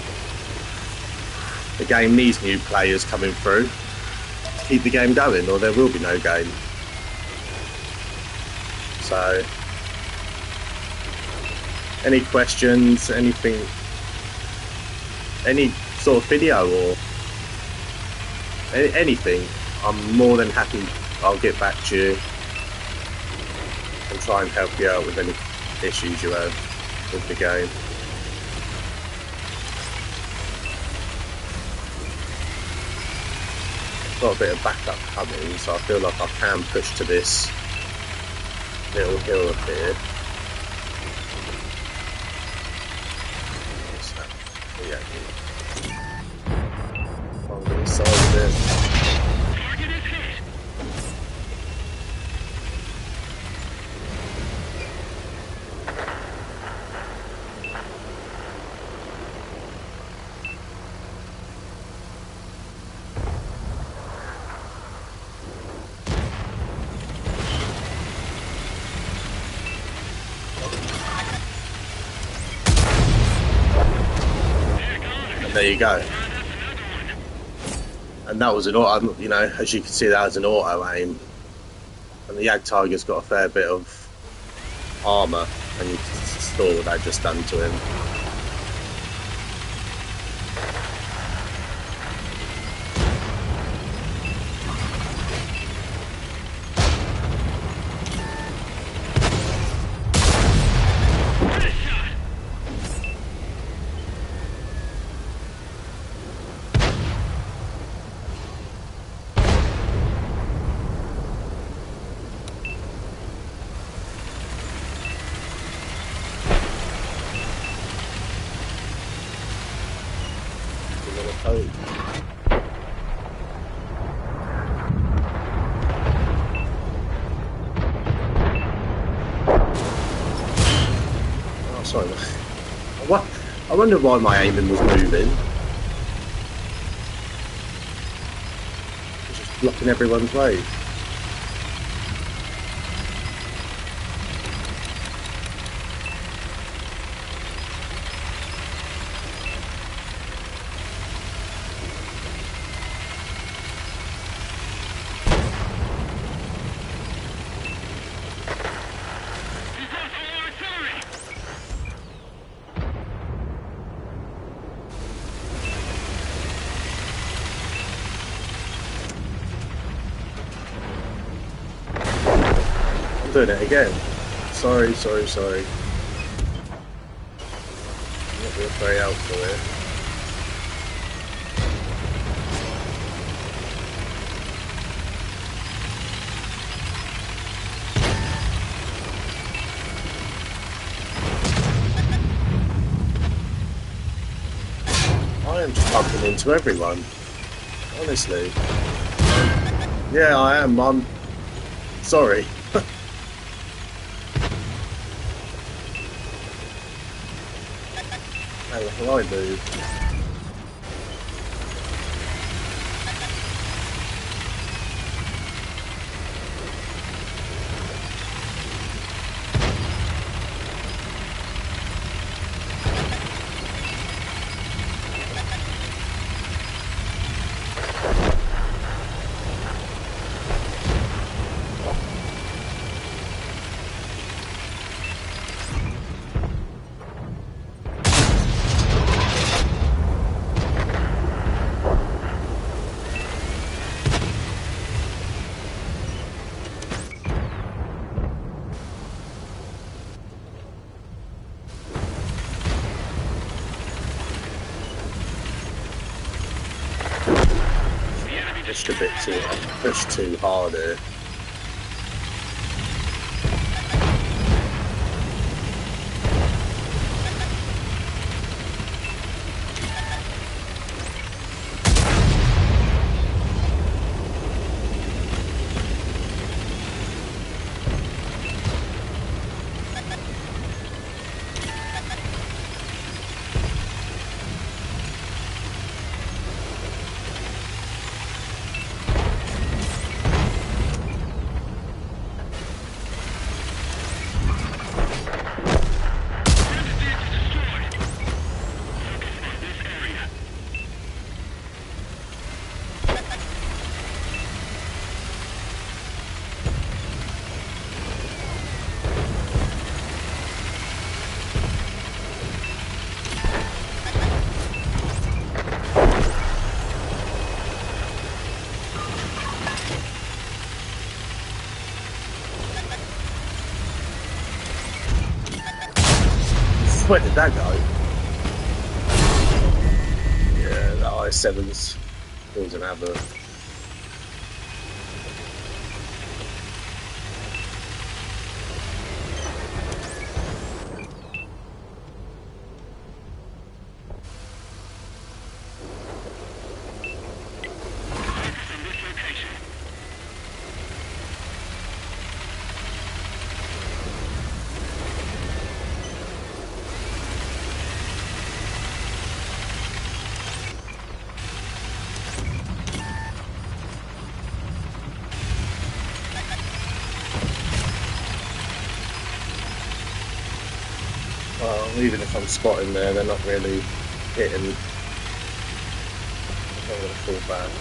the game needs new players coming through to keep the game going, or there will be no game. So, any questions, anything, any sort of video or anything, I'm more than happy. I'll get back to you and try and help you out with any issues you have with the game. Got a bit of backup coming, so I feel like I can push to this little hill up here. On the side of it. There you go. And that was an auto, you know, as you can see, that was an auto aim. And the Jagdtiger's got a fair bit of armour, and you saw what that just done to him. Oh, sorry. I wonder why my aiming was moving. Just blocking everyone's way. Doing it again. Sorry. I'm not being very helpful here. I am just bumping into everyone. Honestly. Yeah, I am. I'm sorry. How the hell I move? Pushed too hard here. Where did that go? Yeah, the I7's causing havoc. Well, even if I'm spotting there, they're not really hitting. I'm going to fall back.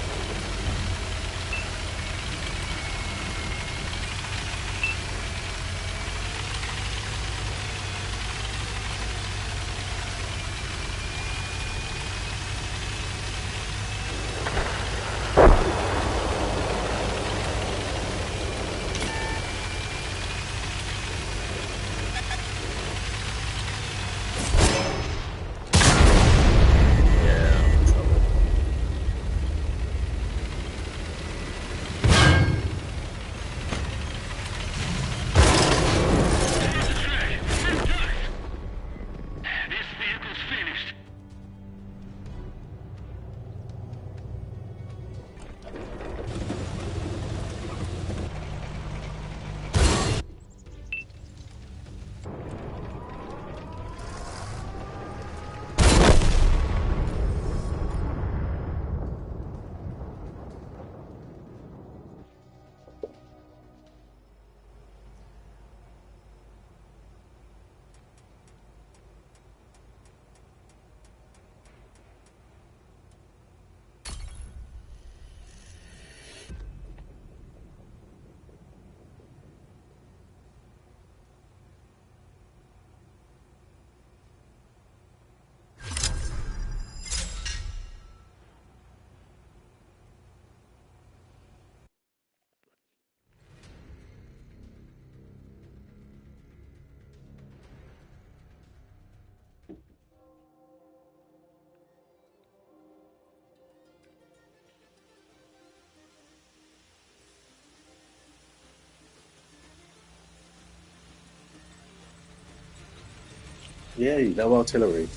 Yeah, no artillery.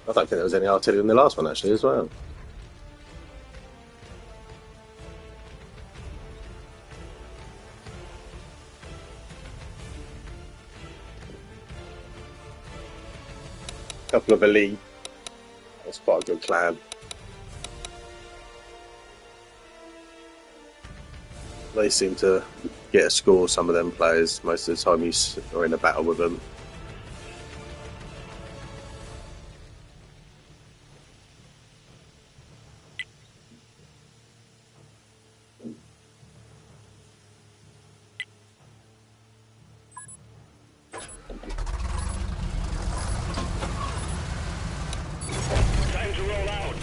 I don't think there was any artillery in the last one actually as well. A couple of elite. That's quite a good clan. They seem to get a score, some of them players, most of the time you are in a battle with them. Time to roll out.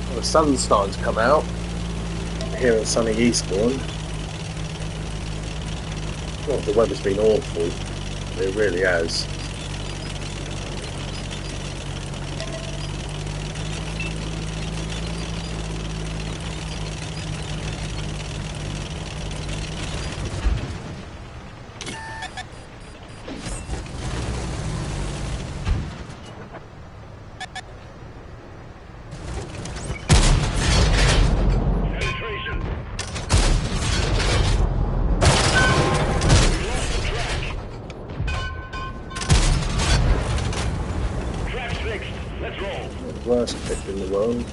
Well, the sun's starting to come out here in sunny Eastbourne. Well, the weather's been awful. It really has. Penetration. Tracks fixed. Let's roll. The worst pick in the world.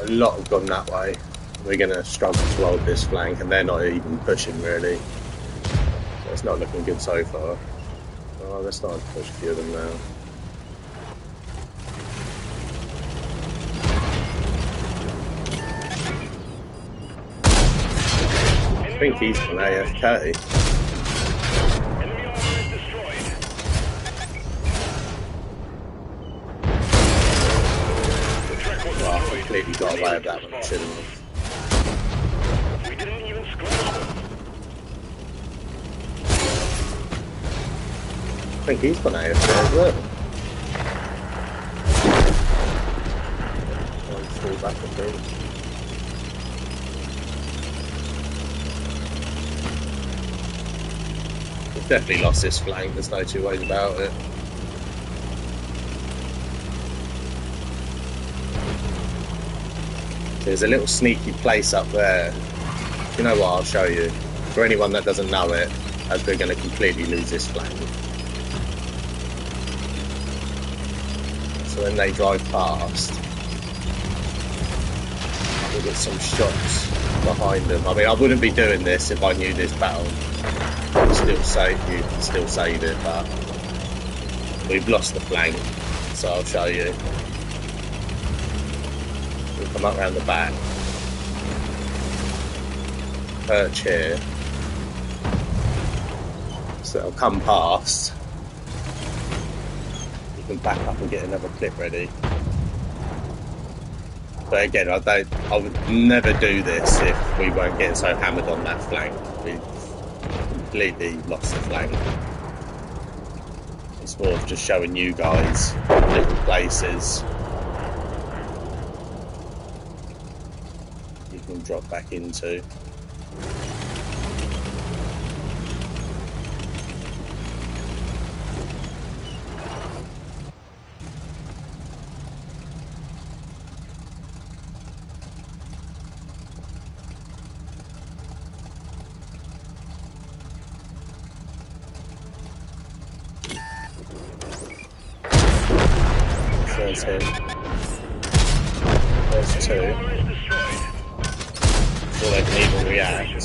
A lot have gone that way. We're going to struggle to hold this flank, and they're not even pushing really. So it's not looking good so far. Oh, they're starting to push a few of them now. I think he's on AFK. Enemy armor is destroyed. The track was Well, I destroyed. completely got away with that one, I shouldn't have. We didn't even scratch them. think he's gone AFK as well. I'll fall back a bit. We've definitely lost this flank, there's no two ways about it. There's a little sneaky place up there. You know what, I'll show you. For anyone that doesn't know it, as we're going to completely lose this flank. So when they drive past, we'll get some shots behind them. I mean, I wouldn't be doing this if I knew this battle. You can still save it, but we've lost the flank, so I'll show you. We'll come up round the back, perch here, so it'll come past. You can back up and get another clip ready. But again, I would never do this if we weren't getting so hammered on that flank. We completely lost the flank. It's more of just showing you guys little places you can drop back into. There's him. There's two. Before they can even react.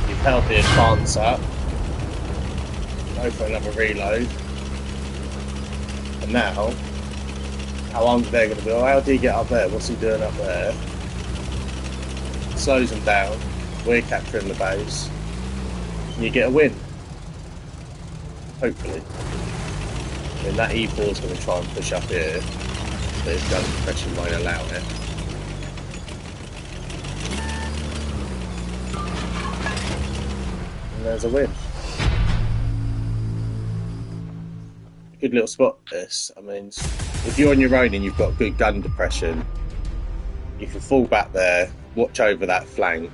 You've held the advance up. Go for another reload. And now, how long they're going to be? Oh, how do you get up there? What's he doing up there? Slows them down. We're capturing the base. And you get a win. Hopefully. I mean, that E4 is going to try and push up here, but his gun compression won't allow it. And there's a win. Good little spot, this. I mean, if you're on your own and you've got good gun depression, you can fall back there, watch over that flank,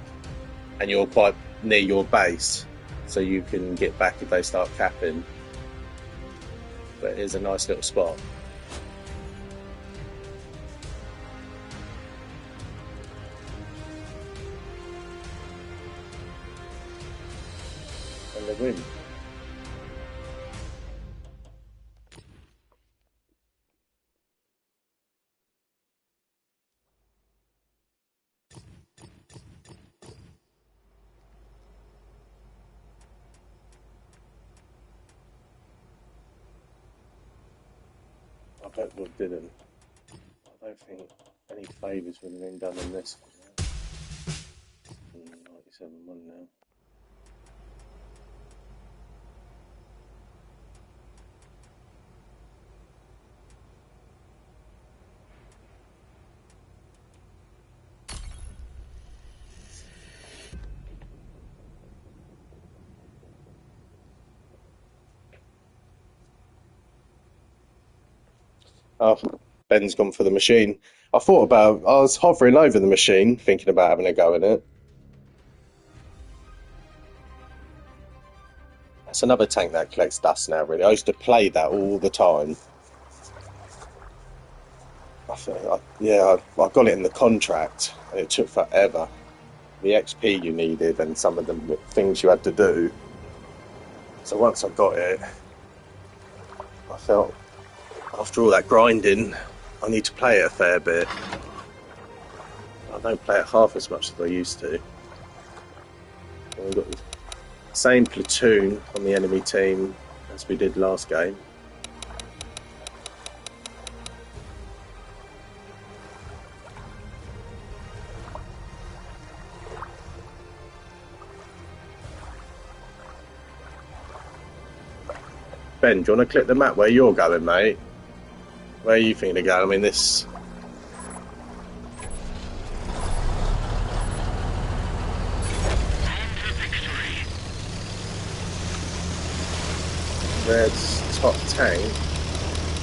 and you're quite near your base, so you can get back if they start capping. But it is a nice little spot. And they win. I hope we didn't. I don't think any favours would have been done in this one. 97-1 now. Oh, Ben's gone for the machine. I was hovering over the machine, thinking about having a go in it. That's another tank that collects dust now, really. I used to play that all the time. I got it in the contract, and it took forever. The XP you needed and some of the things you had to do. So once I got it, I felt, after all that grinding, I need to play it a fair bit. I don't play it half as much as I used to. And we've got the same platoon on the enemy team as we did last game. Ben, do you want to click the map where you're going, mate? Where are you thinking of going? I mean, this... That's top tank.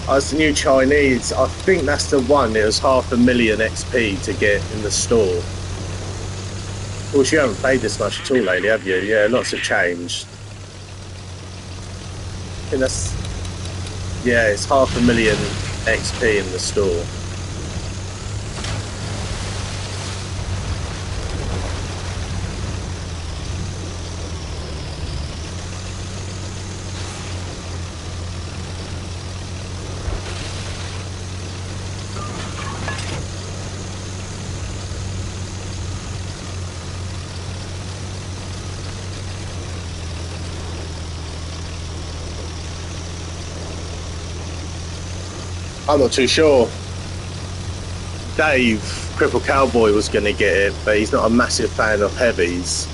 Oh, it's the new Chinese. I think that's the one. It was 500,000 XP to get in the store. Of course, you haven't played this much at all lately, have you? Yeah, lots have changed. I think that's... Yeah, it's 500,000 XP in the store. I'm not too sure. Dave, Cripple Cowboy, was going to get it, but he's not a massive fan of heavies.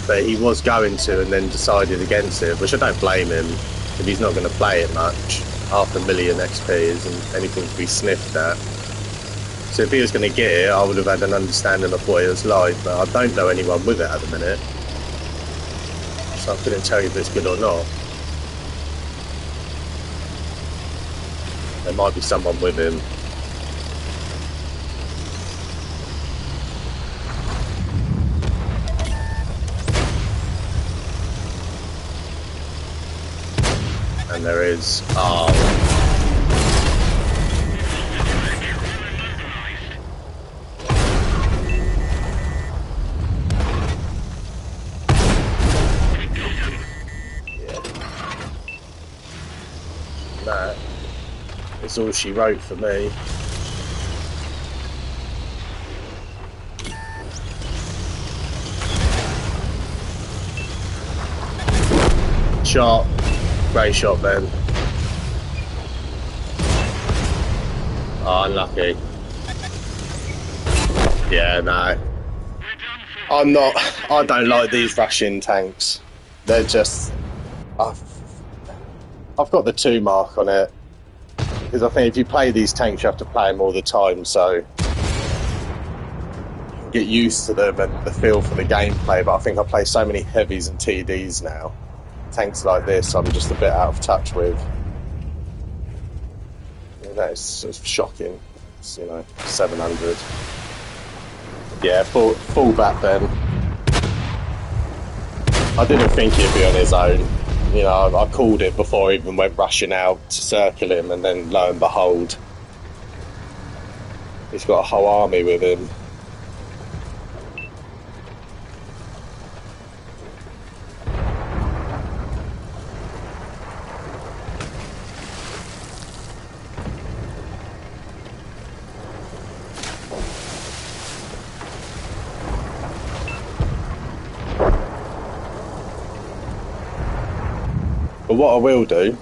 But he was going to and then decided against it, which I don't blame him if he's not going to play it much. 500,000 XP isn't anything to be sniffed at. So if he was going to get it, I would have had an understanding of what it was like, but I don't know anyone with it at the minute. So I couldn't tell you if it's good or not. There might be someone with him. And there is... Oh. Yeah. That is all she wrote for me. Shot. Great shot, Ben. Oh, unlucky. Yeah, no. I'm not... I don't like these Russian tanks. They're just... I've got the 2 mark on it. Because I think if you play these tanks, you have to play them all the time, so... get used to them and the feel for the gameplay, but I think I play so many heavies and TDs now. Tanks like this, I'm just a bit out of touch with. It's shocking. It's, 700. Yeah, full back then. I didn't think he'd be on his own. I called it before he even went rushing out to circle him, and then lo and behold, he's got a whole army with him. But what I will do,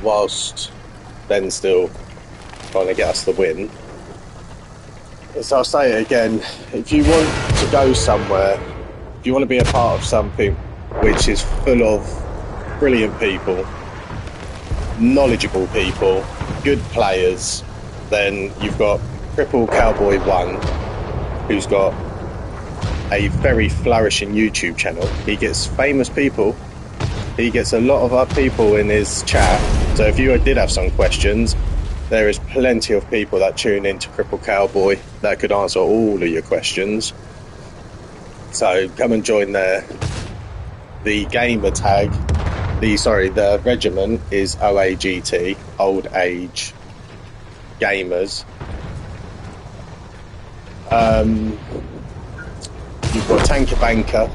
whilst Ben's still trying to get us the win, is I'll say it again, if you want to go somewhere, if you want to be a part of something which is full of brilliant people, knowledgeable people, good players, then you've got Cripple Cowboy 1, who's got a very flourishing YouTube channel. He gets famous people. He gets a lot of our people in his chat, so if you did have some questions, there is plenty of people that tune into Cripple Cowboy that could answer all of your questions. So come and join there. The gamer tag, the regiment is OAGT, Old Age Gamers. You've got Tanker Banker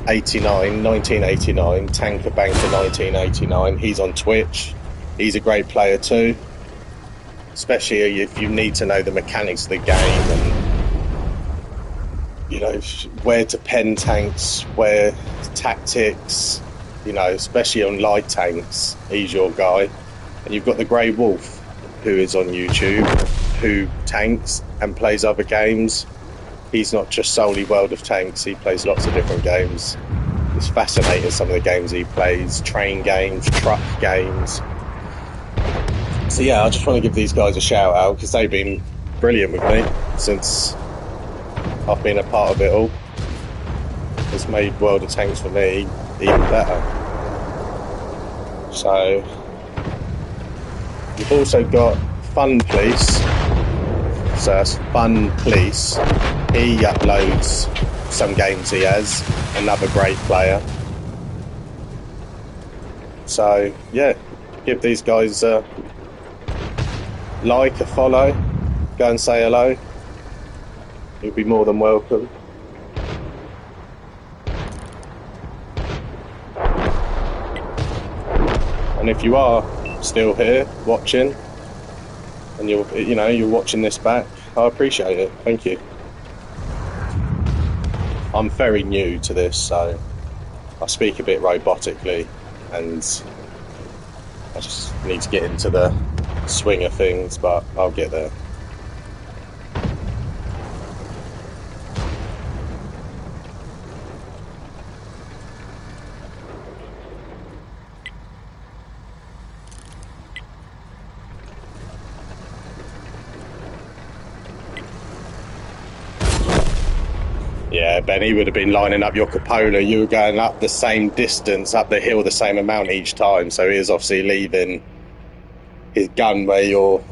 1989, Tanker Banker 1989. He's on Twitch. He's a great player too, especially if you need to know the mechanics of the game and where to pen tanks, where tactics, especially on light tanks. He's your guy. And you've got the Grey Wolf, who is on YouTube, who tanks and plays other games. He's not just solely World of Tanks, he plays lots of different games. It's fascinating, some of the games he plays, train games, truck games. So yeah, I just want to give these guys a shout out because they've been brilliant with me since I've been a part of it all. It's made World of Tanks for me even better. So you've also got Fun Police. So that's Fun Police. He uploads some games he has. Another great player. So yeah, give these guys a like, a follow. Go and say hello. You'll be more than welcome. And if you are still here watching, and you're watching this back, I appreciate it. Thank you. I'm very new to this, so I speak a bit robotically, and I just need to get into the swing of things, but I'll get there. Yeah, Benny would have been lining up your cupola. You were going up the same distance, up the hill the same amount each time. So he was obviously leaving his gun where your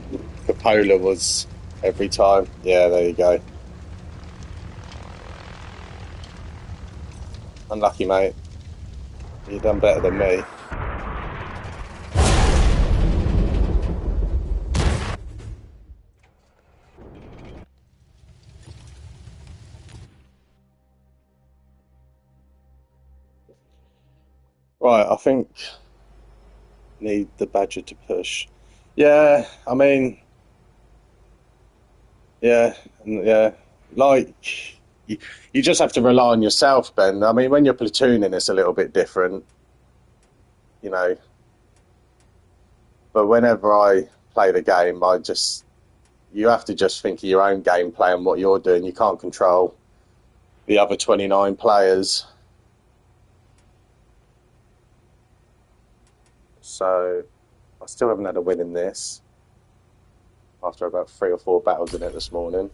cupola was every time. Yeah, there you go. Unlucky, mate. You've done better than me. Right, I think need the Badger to push. Yeah, I mean, yeah, like you just have to rely on yourself, Ben. I mean, when you're platooning, it's a little bit different, you know. But whenever I play the game, you have to just think of your own gameplay and what you're doing. You can't control the other 29 players. So I still haven't had a win in this after about 3 or 4 battles in it this morning.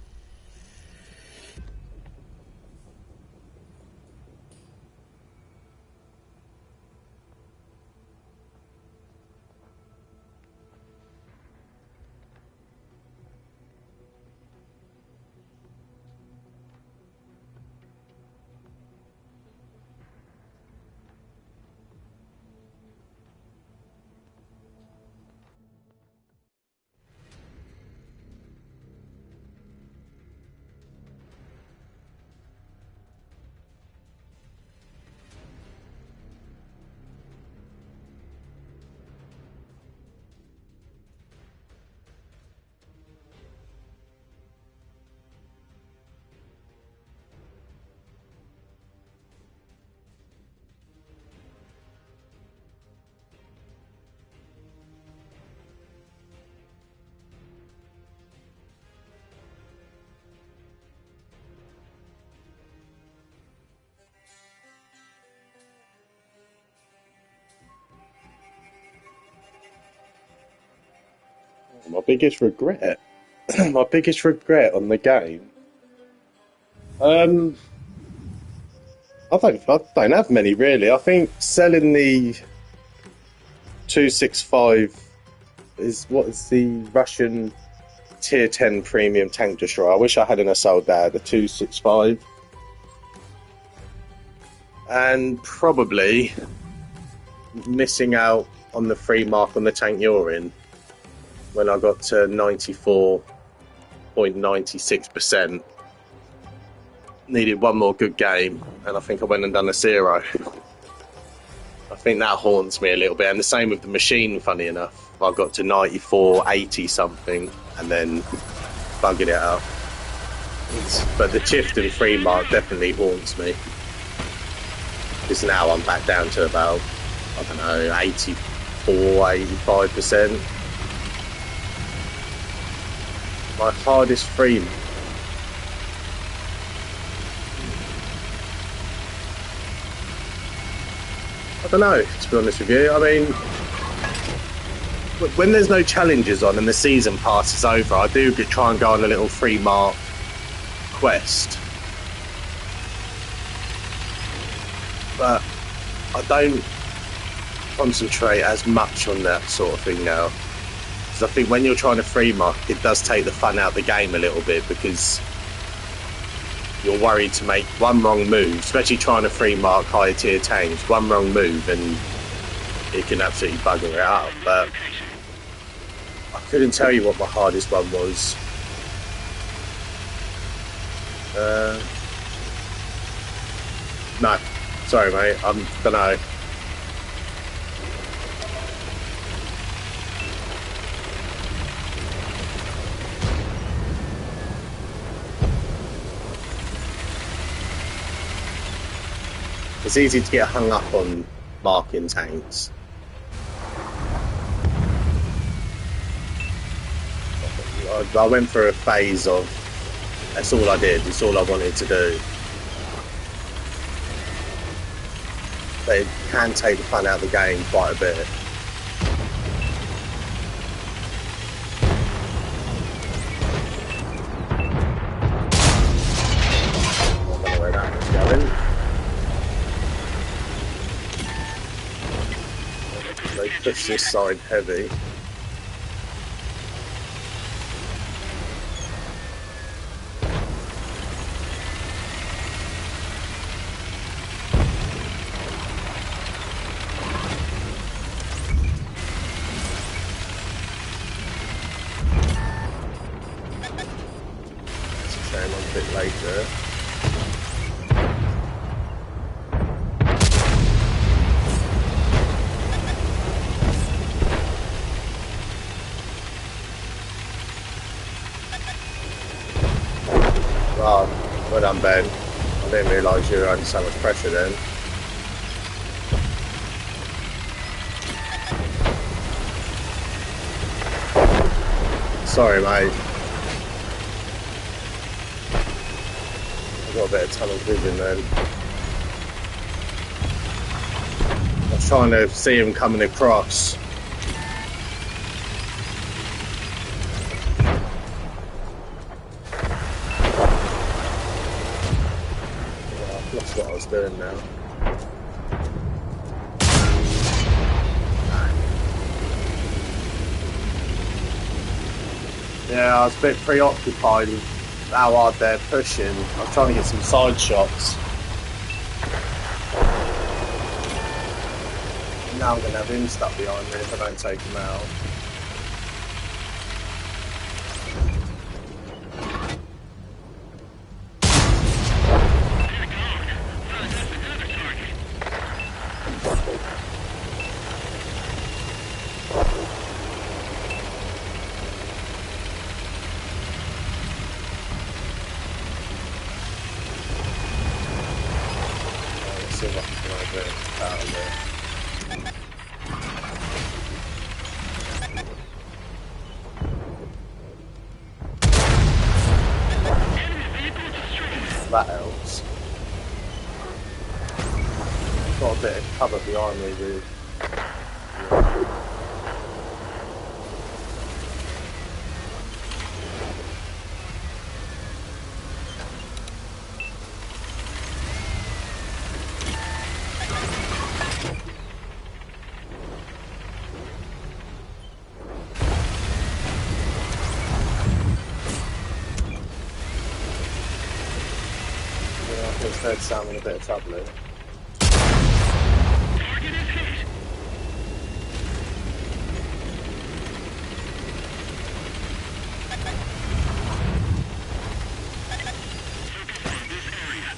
My biggest regret, my biggest regret on the game. I don't have many really. I think selling the 265 is the Russian tier 10 premium tank destroyer. I wish I hadn't sold that, the 265. And probably missing out on the free mark on the tank you're in when I got to 94.96%. Needed one more good game, and I think I went and done a 0. I think that haunts me a little bit, and the same with the machine, funny enough. I got to 94.80 something, and then bugging it up. But the Tifton free mark definitely haunts me. Because now I'm back down to about, I don't know, 84, 85%. My hardest free. I don't know, to be honest with you. I mean, when there's no challenges on and the season pass is over, I do try and go on a little free mark quest. But I don't concentrate as much on that sort of thing now. Because I think when you're trying to free mark, it does take the fun out of the game a little bit, because you're worried to make one wrong move, especially trying to free mark higher tier tanks. One wrong move and it can absolutely bugger it up. But I couldn't tell you what my hardest one was. No, sorry mate, I don't know. It's easy to get hung up on marking tanks. I went through a phase of that's all I did, it's all I wanted to do. But it can take the fun out of the game quite a bit. I don't know where that was going. They push this side heavy. A bit later. Wow, well done Ben. I didn't realise you were under so much pressure then. Sorry mate. Got a bit of tunnel vision then. I was trying to see him coming across. Yeah, I've lost what I was doing now. Yeah, I was a bit preoccupied with how hard they're pushing. I'm trying to get some side shots. Now I'm going to have him stuck behind me if I don't take him out. See if I can come over out of there. That helps. Got a bit of cover behind me, dude. Instead, sounding a bit of trouble here. Target is hit. Focus on this area.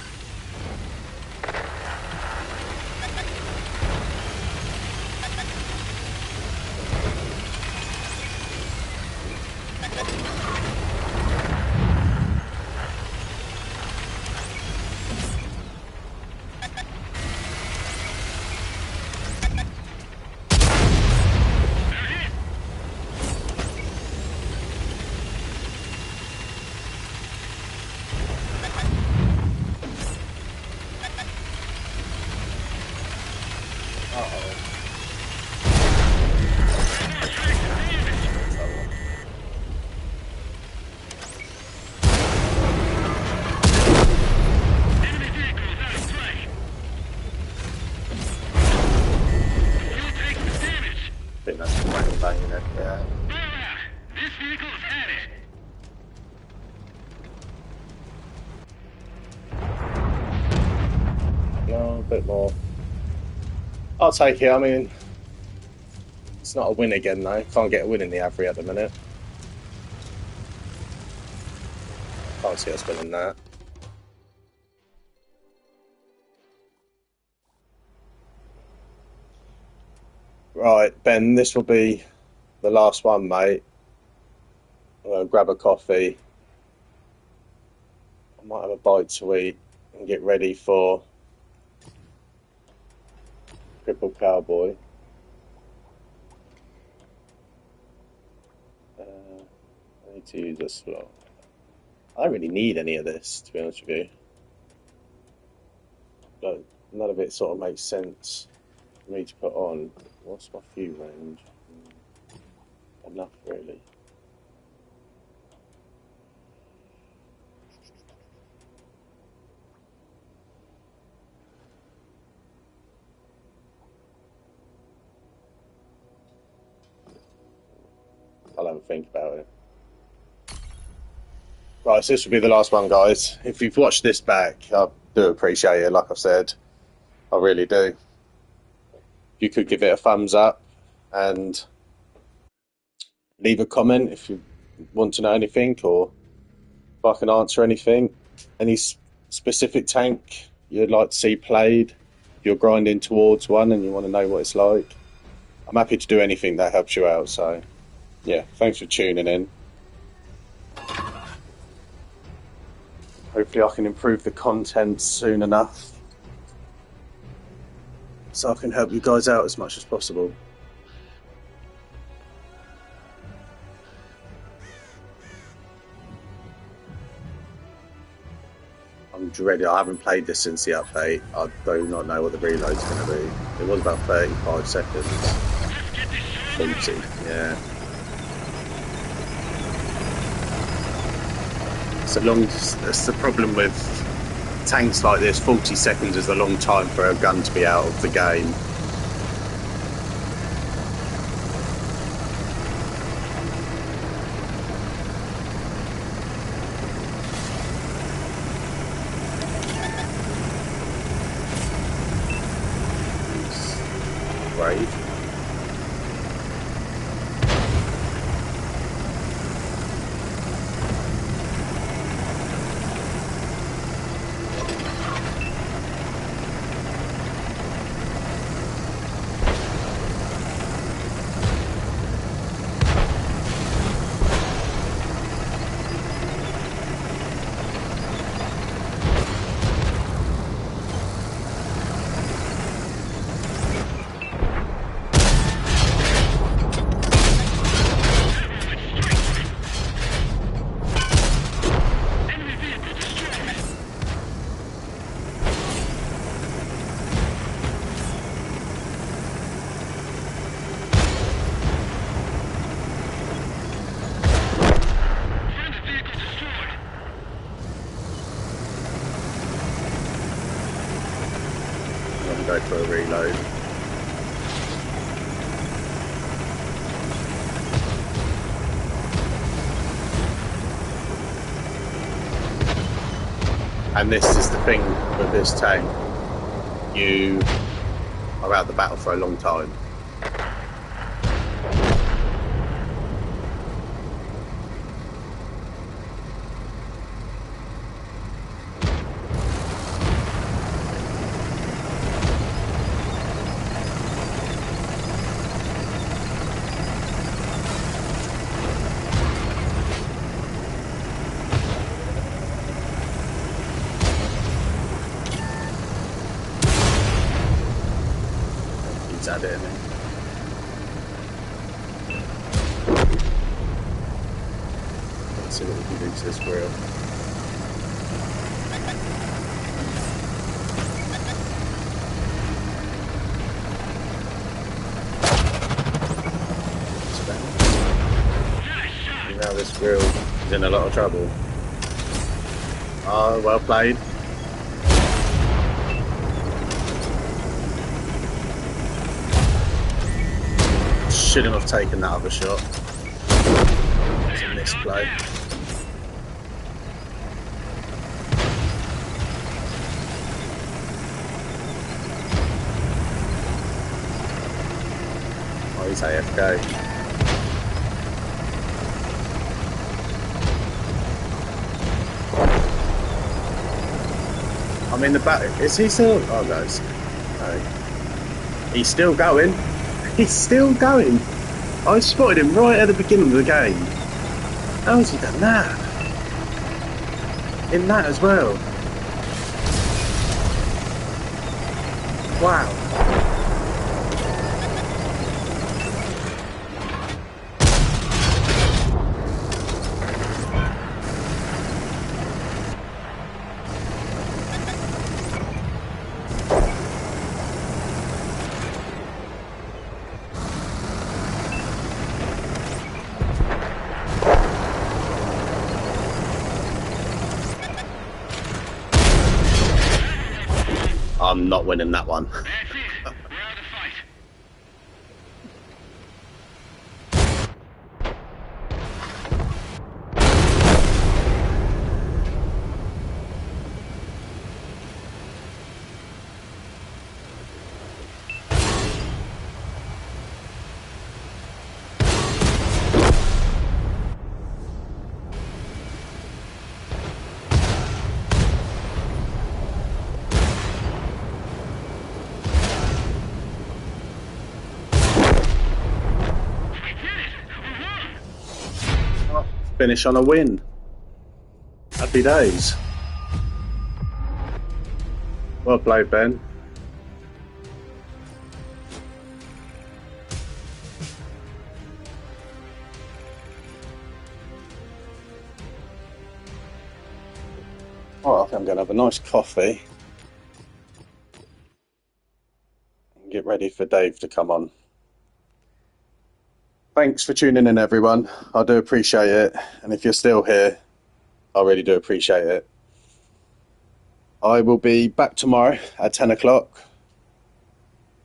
Enemy vehicles out of play. You'll take think that's the main thing, isn't it? Yeah. This vehicle is headed. No, a bit more. I'll take it. I mean, it's not a win again, though. Can't get a win in the Avery at the minute. Can't see us winning that. Right, Ben, this will be the last one, mate. I'm going to grab a coffee. I might have a bite to eat and get ready for Cripple Cowboy. I need to use a slot. I don't really need any of this, to be honest with you. But none of it sort of makes sense for me to put on. What's my few range? Enough, really. I'll have a think about it. Right, so this will be the last one, guys. If you've watched this back, I do appreciate it, like I've said. I really do. You could give it a thumbs up and leave a comment if you want to know anything, or if I can answer anything. Any specific tank you'd like to see played, if you're grinding towards one and you want to know what it's like. I'm happy to do anything that helps you out, so yeah, thanks for tuning in. Hopefully I can improve the content soon enough so I can help you guys out as much as possible. I'm dreading. I haven't played this since the update. I do not know what the reload's going to be. It was about 35 seconds. 40, yeah. That's the problem with tanks like this. 40 seconds is a long time for a gun to be out of the game. Brave. Go for a reload. And this is the thing with this tank. You are out of the battle for a long time. Add it in. Let's see what we can do to this grill. Now this grill is in a lot of trouble. Oh, well played. shouldn't have taken that other shot. It's a misplay. Oh, he's AFK. I mean, the back. Is he still? Oh no, no. He's still going. He's still going. I spotted him right at the beginning of the game. How has he done that? In that as well. Wow. I'm not winning that one. That's it. We're out of the fight. Finish on a win. Happy days. Well played, Ben. Well, I think I'm going to have a nice coffee and get ready for Dave to come on. Thanks for tuning in, everyone. I do appreciate it. And if you're still here, I really do appreciate it. I will be back tomorrow at 10 o'clock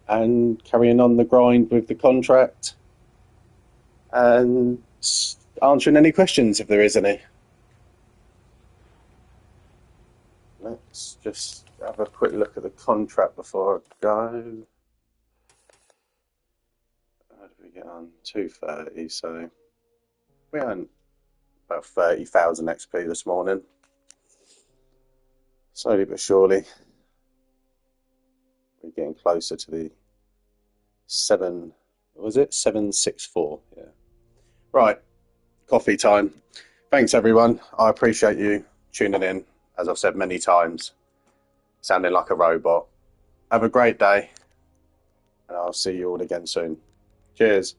and carrying on the grind with the contract and answering any questions if there is any. Let's just have a quick look at the contract before I go. How did we get on? 230, so we earned about 30,000 XP this morning. Slowly but surely, we're getting closer to the 764, yeah. Right, coffee time. Thanks, everyone. I appreciate you tuning in, as I've said many times, sounding like a robot. Have a great day, and I'll see you all again soon. Cheers.